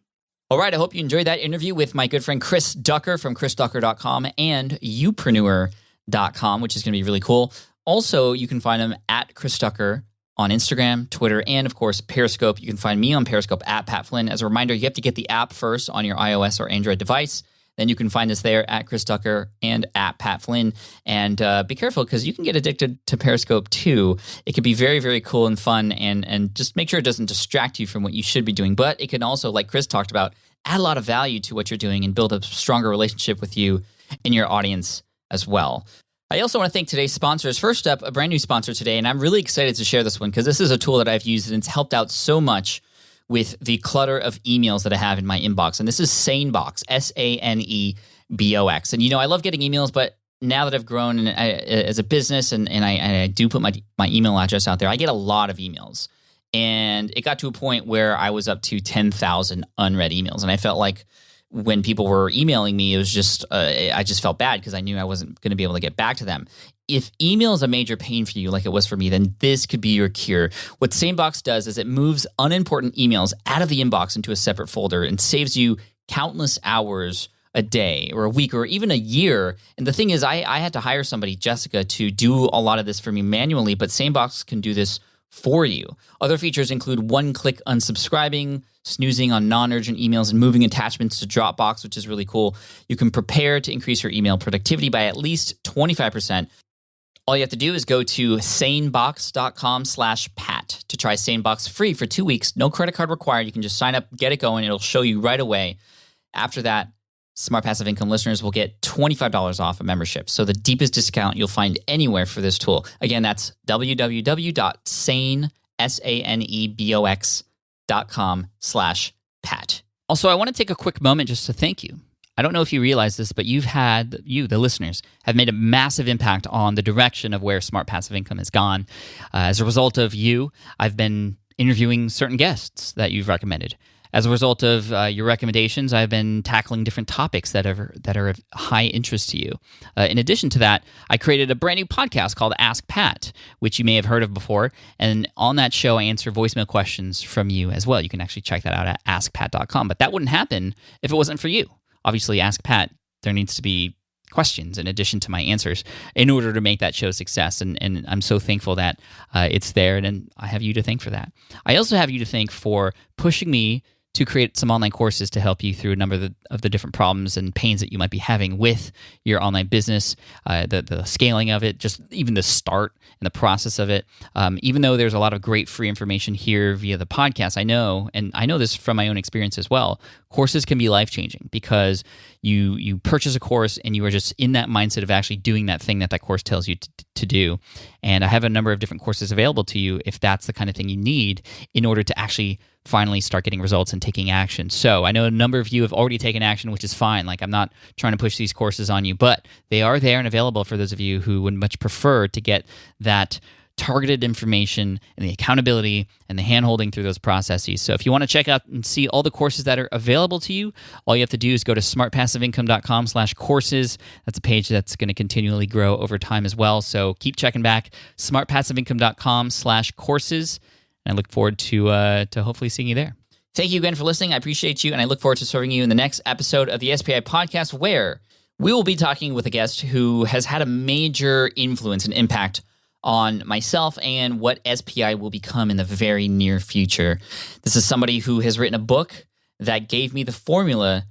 All right, I hope you enjoyed that interview with my good friend Chris Ducker from chrisducker.com and youpreneur.com, which is going to be really cool. Also, you can find him at Chris Ducker on Instagram, Twitter, and of course, Periscope. You can find me on Periscope at Pat Flynn. As a reminder, you have to get the app first on your iOS or Android device. Then you can find us there at Chris Tucker and at Pat Flynn. And be careful because you can get addicted to Periscope too. It can be very, very cool and fun, and just make sure it doesn't distract you from what you should be doing. But it can also, like Chris talked about, add a lot of value to what you're doing and build a stronger relationship with you and your audience as well. I also want to thank today's sponsors. First up, a brand new sponsor today, and I'm really excited to share this one because this is a tool that I've used and it's helped out so much with the clutter of emails that I have in my inbox. And this is SaneBox, SANEBOX. And, I love getting emails, but now that I've grown as a business and I do put my email address out there, I get a lot of emails. And it got to a point where I was up to 10,000 unread emails. And I felt like when people were emailing me, it was just, I just felt bad because I knew I wasn't going to be able to get back to them. If email is a major pain for you, like it was for me, then this could be your cure. What SaneBox does is it moves unimportant emails out of the inbox into a separate folder and saves you countless hours a day or a week or even a year. And the thing is, I had to hire somebody, Jessica, to do a lot of this for me manually, but SaneBox can do this for you. Other features include one-click unsubscribing, snoozing on non-urgent emails, and moving attachments to Dropbox, which is really cool. You can prepare to increase your email productivity by at least 25%. All you have to do is go to sanebox.com/Pat to try SaneBox free for 2 weeks. No credit card required. You can just sign up, get it going. It'll show you right away. After that, Smart Passive Income listeners will get $25 off a membership. So the deepest discount you'll find anywhere for this tool. Again, that's www.sanebox.com/Pat. Also, I want to take a quick moment just to thank you. I don't know if you realize this, but you, the listeners, have made a massive impact on the direction of where Smart Passive Income has gone. As a result of you, I've been interviewing certain guests that you've recommended. As a result of your recommendations, I've been tackling different topics that are of high interest to you. In addition to that, I created a brand new podcast called Ask Pat, which you may have heard of before. And on that show, I answer voicemail questions from you as well. You can actually check that out at askpat.com. But that wouldn't happen if it wasn't for you. Obviously, Ask Pat, there needs to be questions in addition to my answers in order to make that show a success. And I'm so thankful that it's there, and I have you to thank for that. I also have you to thank for pushing me to create some online courses to help you through a number of the different problems and pains that you might be having with your online business, the scaling of it, just even the start and the process of it. Even though there's a lot of great free information here via the podcast, I know this from my own experience as well, courses can be life-changing because you purchase a course and you are just in that mindset of actually doing that thing that course tells you to do. And I have a number of different courses available to you if that's the kind of thing you need in order to actually finally start getting results and taking action. So I know a number of you have already taken action, which is fine. Like, I'm not trying to push these courses on you, but they are there and available for those of you who would much prefer to get that targeted information and the accountability and the hand-holding through those processes. So if you want to check out and see all the courses that are available to you, all you have to do is go to smartpassiveincome.com/courses. That's a page that's going to continually grow over time as well. So keep checking back, smartpassiveincome.com/courses. And I look forward to hopefully seeing you there. Thank you again for listening. I appreciate you, and I look forward to serving you in the next episode of the SPI podcast, where we will be talking with a guest who has had a major influence and impact on myself and what SPI will become in the very near future. This is somebody who has written a book that gave me the formula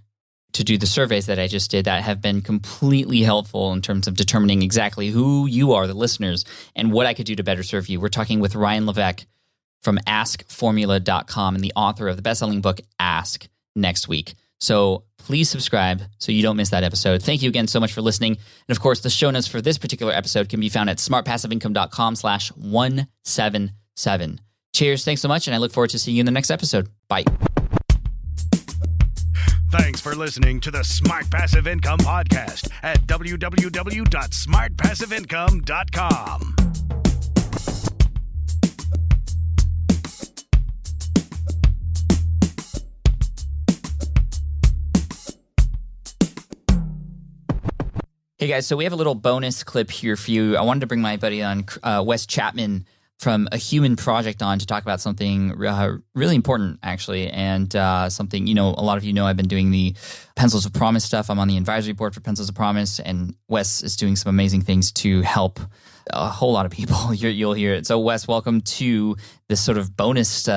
to do the surveys that I just did that have been completely helpful in terms of determining exactly who you are, the listeners, and what I could do to better serve you. We're talking with Ryan Levesque from askformula.com and the author of the best-selling book, Ask, next week. So please subscribe so you don't miss that episode. Thank you again so much for listening. And of course, the show notes for this particular episode can be found at smartpassiveincome.com/177. Cheers. Thanks so much. And I look forward to seeing you in the next episode. Bye. Thanks for listening to the Smart Passive Income Podcast at www.smartpassiveincome.com. Hey guys, so we have a little bonus clip here for you. I wanted to bring my buddy on, Wes Chapman from a human project on to talk about something really important, actually, and something, a lot of you know I've been doing the Pencils of Promise stuff. I'm on the advisory board for Pencils of Promise, and Wes is doing some amazing things to help a whole lot of people. You'll hear it. So, Wes, welcome to this sort of bonus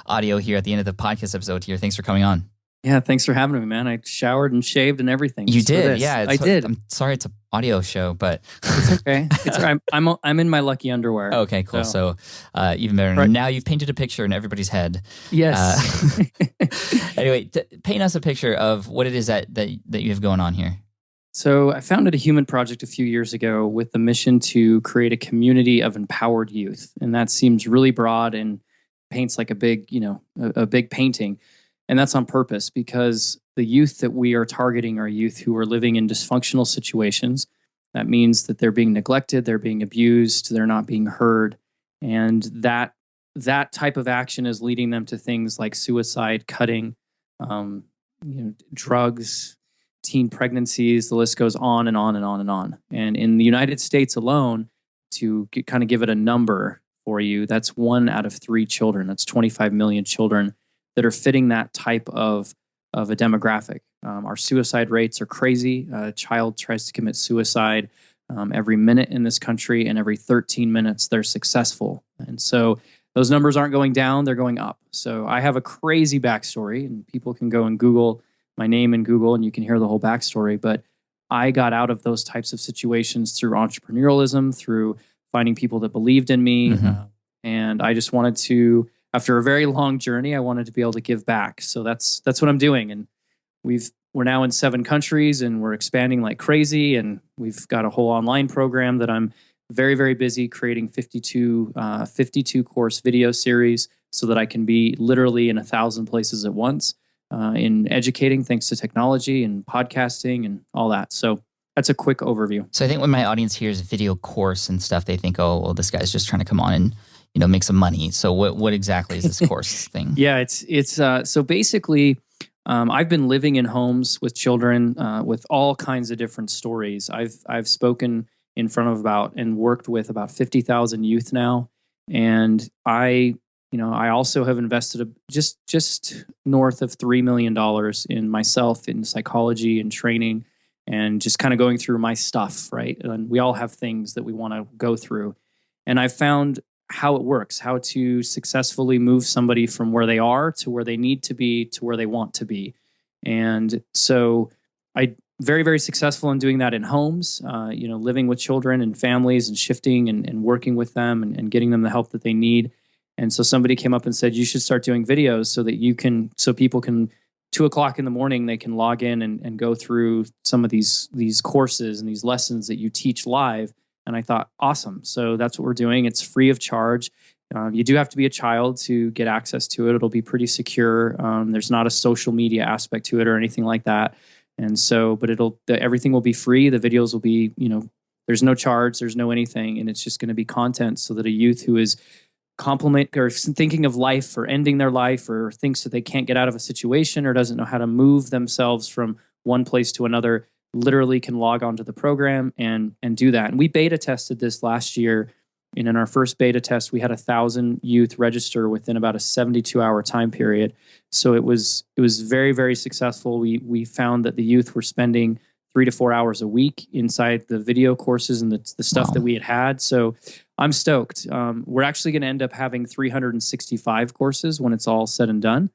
audio here at the end of the podcast episode here. Thanks for coming on. Yeah, thanks for having me, man. I showered and shaved and everything. You did, yeah. I did. I'm sorry it's an audio show, but it's okay. I'm in my lucky underwear. Okay, cool. So even better. Right. Now you've painted a picture in everybody's head. Yes. Anyway, paint us a picture of what it is that you have going on here. So I founded a human project a few years ago with the mission to create a community of empowered youth, and that seems really broad and paints like a big, a big painting. And that's on purpose because the youth that we are targeting are youth who are living in dysfunctional situations. That means that they're being neglected, they're being abused, they're not being heard. And that type of action is leading them to things like suicide, cutting, drugs, teen pregnancies. The list goes on and on and on and on. And in the United States alone, to kind of give it a number for you, that's 1 out of 3 children. That's 25 million children that are fitting that type of a demographic. Our suicide rates are crazy. A child tries to commit suicide every minute in this country, and every 13 minutes they're successful. And so those numbers aren't going down, they're going up. So I have a crazy backstory, and people can go and Google my name in Google and you can hear the whole backstory. But I got out of those types of situations through entrepreneurialism, through finding people that believed in me. And I just wanted to, after a very long journey, I wanted to be able to give back. So that's what I'm doing. And we're now in 7 countries and we're expanding like crazy. And we've got a whole online program that I'm very, very busy creating 52 course video series so that I can be literally in 1,000 places at once in educating, thanks to technology and podcasting and all that. So that's a quick overview. So I think when my audience hears video course and stuff, they think, oh, well, this guy's just trying to come on and make some money. So what exactly is this course thing? Yeah, it's so basically, I've been living in homes with children with all kinds of different stories. I've spoken in front of and worked with about 50,000 youth now, and I also have invested just north of $3 million in myself in psychology and training, and just kind of going through my stuff, right? And we all have things that we want to go through, and I've found how it works, how to successfully move somebody from where they are to where they need to be to where they want to be. And so I very, very successful in doing that in homes, living with children and families and shifting and working with them and getting them the help that they need. And so somebody came up and said, you should start doing videos so people can, 2:00 in the morning, they can log in and go through some of these courses and these lessons that you teach live. And I thought, awesome. So that's what we're doing. It's free of charge. You do have to be a child to get access to it. It'll be pretty secure. There's not a social media aspect to it or anything like that. And so, but everything will be free. The videos will be, there's no charge, there's no anything. And it's just going to be content so that a youth who is thinking of life or ending their life or thinks that they can't get out of a situation or doesn't know how to move themselves from one place to another literally can log onto the program and do that. And we beta tested this last year. And in our first beta test, we had 1,000 youth register within about a 72-hour time period. So it was very, very successful. We found that the youth were spending 3 to 4 hours a week inside the video courses and the stuff that we had. So I'm stoked. We're actually going to end up having 365 courses when it's all said and done.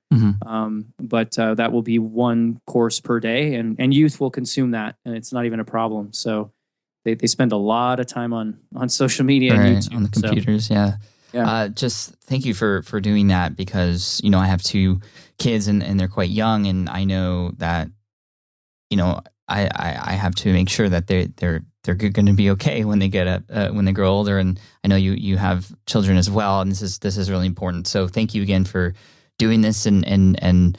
But that will be 1 course per day, and youth will consume that, and it's not even a problem. So they spend a lot of time on social media and YouTube. On the computers, so. Yeah. Just thank you for doing that because, I have 2 kids and they're quite young, and I know that, I have to make sure that they're going to be okay when they when they grow older. And I know you have children as well, and this is really important. So thank you again for doing this and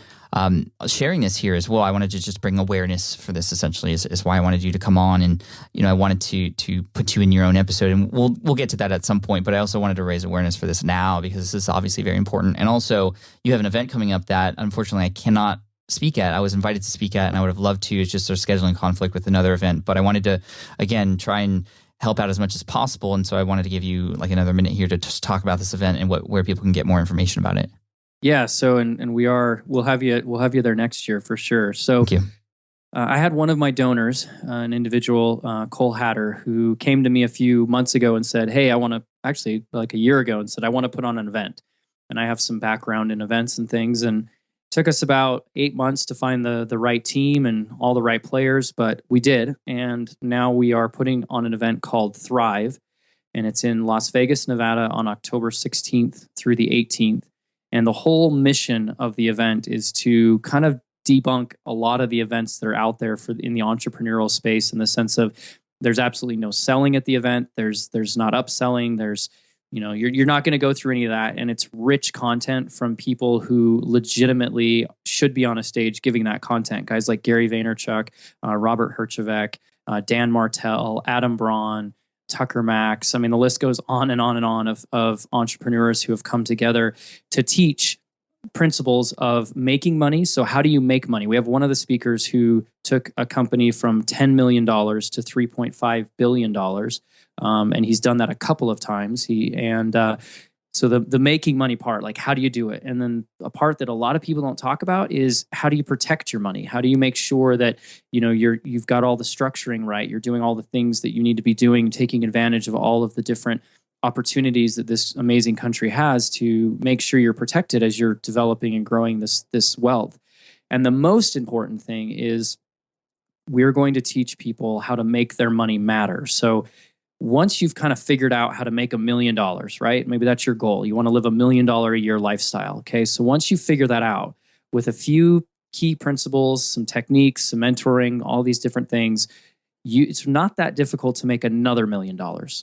sharing this here as well. I wanted to just bring awareness for this. Essentially, is why I wanted you to come on, and I wanted to put you in your own episode, and we'll get to that at some point. But I also wanted to raise awareness for this now because this is obviously very important. And also, you have an event coming up that unfortunately I cannot speak at. I was invited to speak at, and I would have loved to. It's just a scheduling conflict with another event. But I wanted to, again, try and help out as much as possible. And so I wanted to give you like another minute here to just talk about this event and where people can get more information about it. Yeah. So, and we'll have you there next year for sure. So, Thank you. I had one of my donors, an individual, Cole Hatter, who came to me a few months ago and said, "Hey, I want to," actually like a year ago, and said, "I want to put on an event." And I have some background in events and things, and it took us about 8 months to find the right team and all the right players, but we did. And now we are putting on an event called Thrive, and it's in Las Vegas, Nevada on October 16th through the 18th. And the whole mission of the event is to kind of debunk a lot of the events that are out there in the entrepreneurial space, in the sense of there's absolutely no selling at the event. There's not upselling. There's, you're not going to go through any of that. And it's rich content from people who legitimately should be on a stage giving that content. Guys like Gary Vaynerchuk, Robert Herjavec, Dan Martell, Adam Braun, Tucker Max. I mean, the list goes on and on and on of entrepreneurs who have come together to teach principles of making money. So how do you make money? We have one of the speakers who took a company from $10 million to $3.5 billion. And he's done that a couple of times. So the making money part, like how do you do it? And then a part that a lot of people don't talk about is how do you protect your money? How do you make sure that, you've got all the structuring right? You're doing all the things that you need to be doing, taking advantage of all of the different opportunities that this amazing country has to make sure you're protected as you're developing and growing this wealth. And the most important thing is we're going to teach people how to make their money matter. So once you've kind of figured out how to make $1 million, right? Maybe that's your goal. You want to live $1 million a year lifestyle. Okay. So once you figure that out with a few key principles, some techniques, some mentoring, all these different things, it's not that difficult to make another $1 million.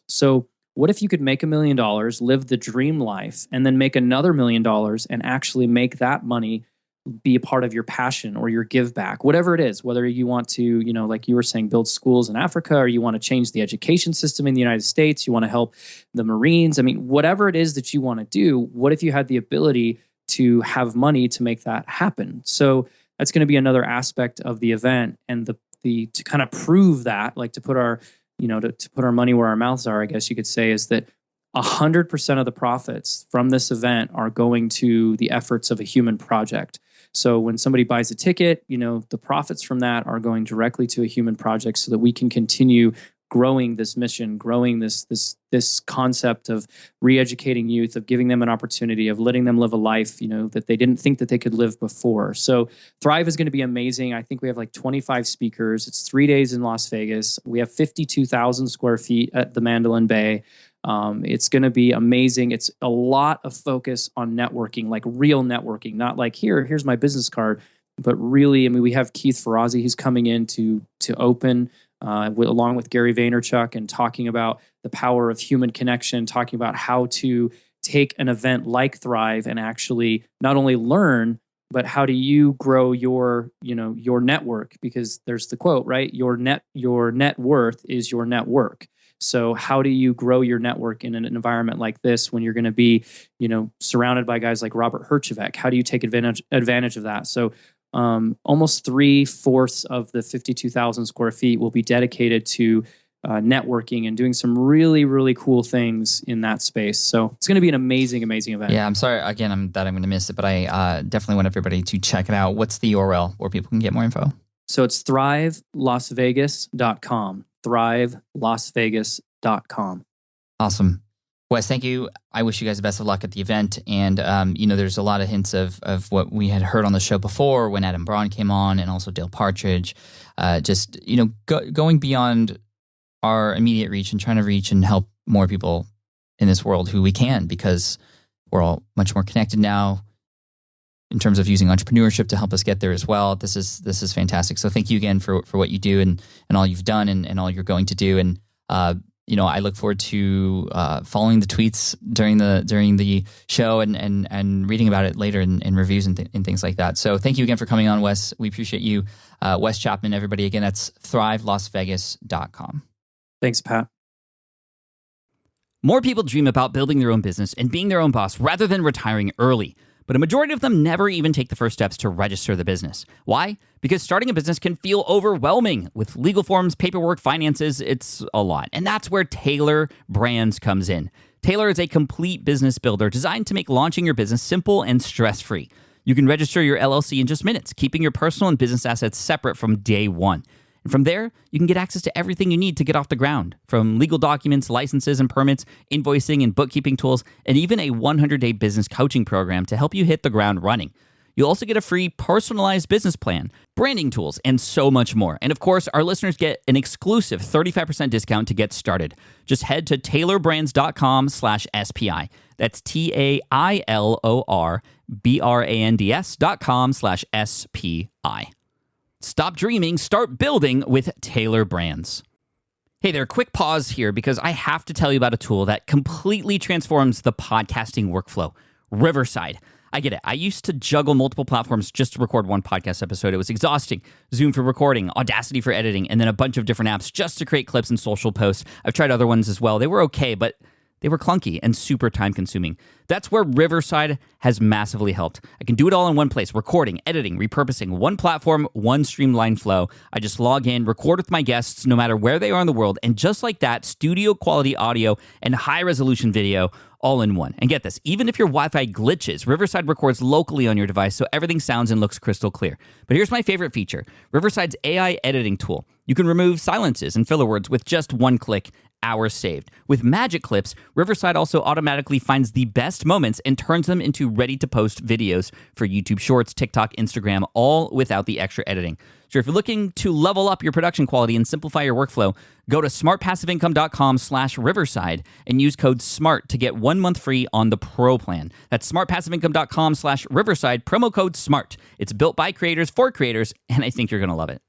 So what if you could make $1 million, live the dream life, and then make another $1 million and actually make that money be a part of your passion or your give back, whatever it is, whether you want to, like you were saying, build schools in Africa, or you want to change the education system in the United States, you want to help the Marines. I mean, whatever it is that you want to do, what if you had the ability to have money to make that happen? So that's going to be another aspect of the event. And to kind of prove that, like to put our money where our mouths are, I guess you could say, is that 100% of the profits from this event are going to the efforts of a human project. So when somebody buys a ticket, the profits from that are going directly to a human project so that we can continue growing this mission, growing this concept of re-educating youth, of giving them an opportunity, of letting them live a life, that they didn't think that they could live before. So Thrive is going to be amazing. I think we have like 25 speakers. It's 3 days in Las Vegas. We have 52,000 square feet at the Mandalay Bay. It's going to be amazing. It's a lot of focus on networking, like real networking, not like here's my business card, but really, we have Keith Ferrazzi. He's coming in to open along with Gary Vaynerchuk, and talking about the power of human connection, talking about how to take an event like Thrive and actually not only learn, but how do you grow your network? Because there's the quote, right? Your net worth is your network. So how do you grow your network in an environment like this when you're going to be, surrounded by guys like Robert Herjavec? How do you take advantage of that? So almost 3/4 of the 52,000 square feet will be dedicated to networking and doing some really, really cool things in that space. So it's going to be an amazing, amazing event. Yeah, I'm sorry again I'm going to miss it, but I definitely want everybody to check it out. What's the URL where people can get more info? So it's thrivelasvegas.com. thrivelasvegas.com. Awesome. Wes, thank you. I wish you guys the best of luck at the event. And, there's a lot of hints of what we had heard on the show before when Adam Braun came on, and also Dale Partridge. Going beyond our immediate reach and trying to reach and help more people in this world who we can, because we're all much more connected now in terms of using entrepreneurship to help us get there as well. This is fantastic. So thank you again for what you do and all you've done and all you're going to do. And, I look forward to following the tweets during the show and reading about it later in reviews and things like that. So thank you again for coming on, Wes. We appreciate you. Wes Chapman, everybody. Again, that's thrivelasvegas.com. Thanks, Pat. More people dream about building their own business and being their own boss rather than retiring early. but a majority of them never even take the first steps to register the business. Why? Because starting a business can feel overwhelming. With legal forms, paperwork, finances, it's a lot. And that's where Taylor Brands comes in. Taylor is a complete business builder designed to make launching your business simple and stress-free. You can register your LLC in just minutes, keeping your personal and business assets separate from day one. And from there, you can get access to everything you need to get off the ground, from legal documents, licenses and permits, invoicing and bookkeeping tools, and even a 100-day business coaching program to help you hit the ground running. You'll also get a free personalized business plan, branding tools, and so much more. And of course, our listeners get an exclusive 35% discount to get started. Just head to taylorbrands.com/SPI. That's TAILORBRANDS.com/SPI. Stop dreaming, start building with Taylor Brands. Hey there, quick pause here because I have to tell you about a tool that completely transforms the podcasting workflow, Riverside. I get it. I used to juggle multiple platforms just to record one podcast episode. It was exhausting. Zoom for recording, Audacity for editing, and then a bunch of different apps just to create clips and social posts. I've tried other ones as well. They were okay, but they were clunky and super time-consuming. That's where Riverside has massively helped. I can do it all in one place: recording, editing, repurposing, one platform, one streamlined flow. I just log in, record with my guests no matter where they are in the world, and just like that, studio-quality audio and high-resolution video all in one. And get this, even if your Wi-Fi glitches, Riverside records locally on your device so everything sounds and looks crystal clear. But here's my favorite feature, Riverside's AI editing tool. You can remove silences and filler words with just one click. Hours saved. With Magic Clips, Riverside also automatically finds the best moments and turns them into ready-to-post videos for YouTube Shorts, TikTok, Instagram, all without the extra editing. So if you're looking to level up your production quality and simplify your workflow, go to smartpassiveincome.com/Riverside and use code SMART to get 1 month free on the Pro plan. That's smartpassiveincome.com/Riverside, promo code SMART. It's built by creators for creators, and I think you're going to love it.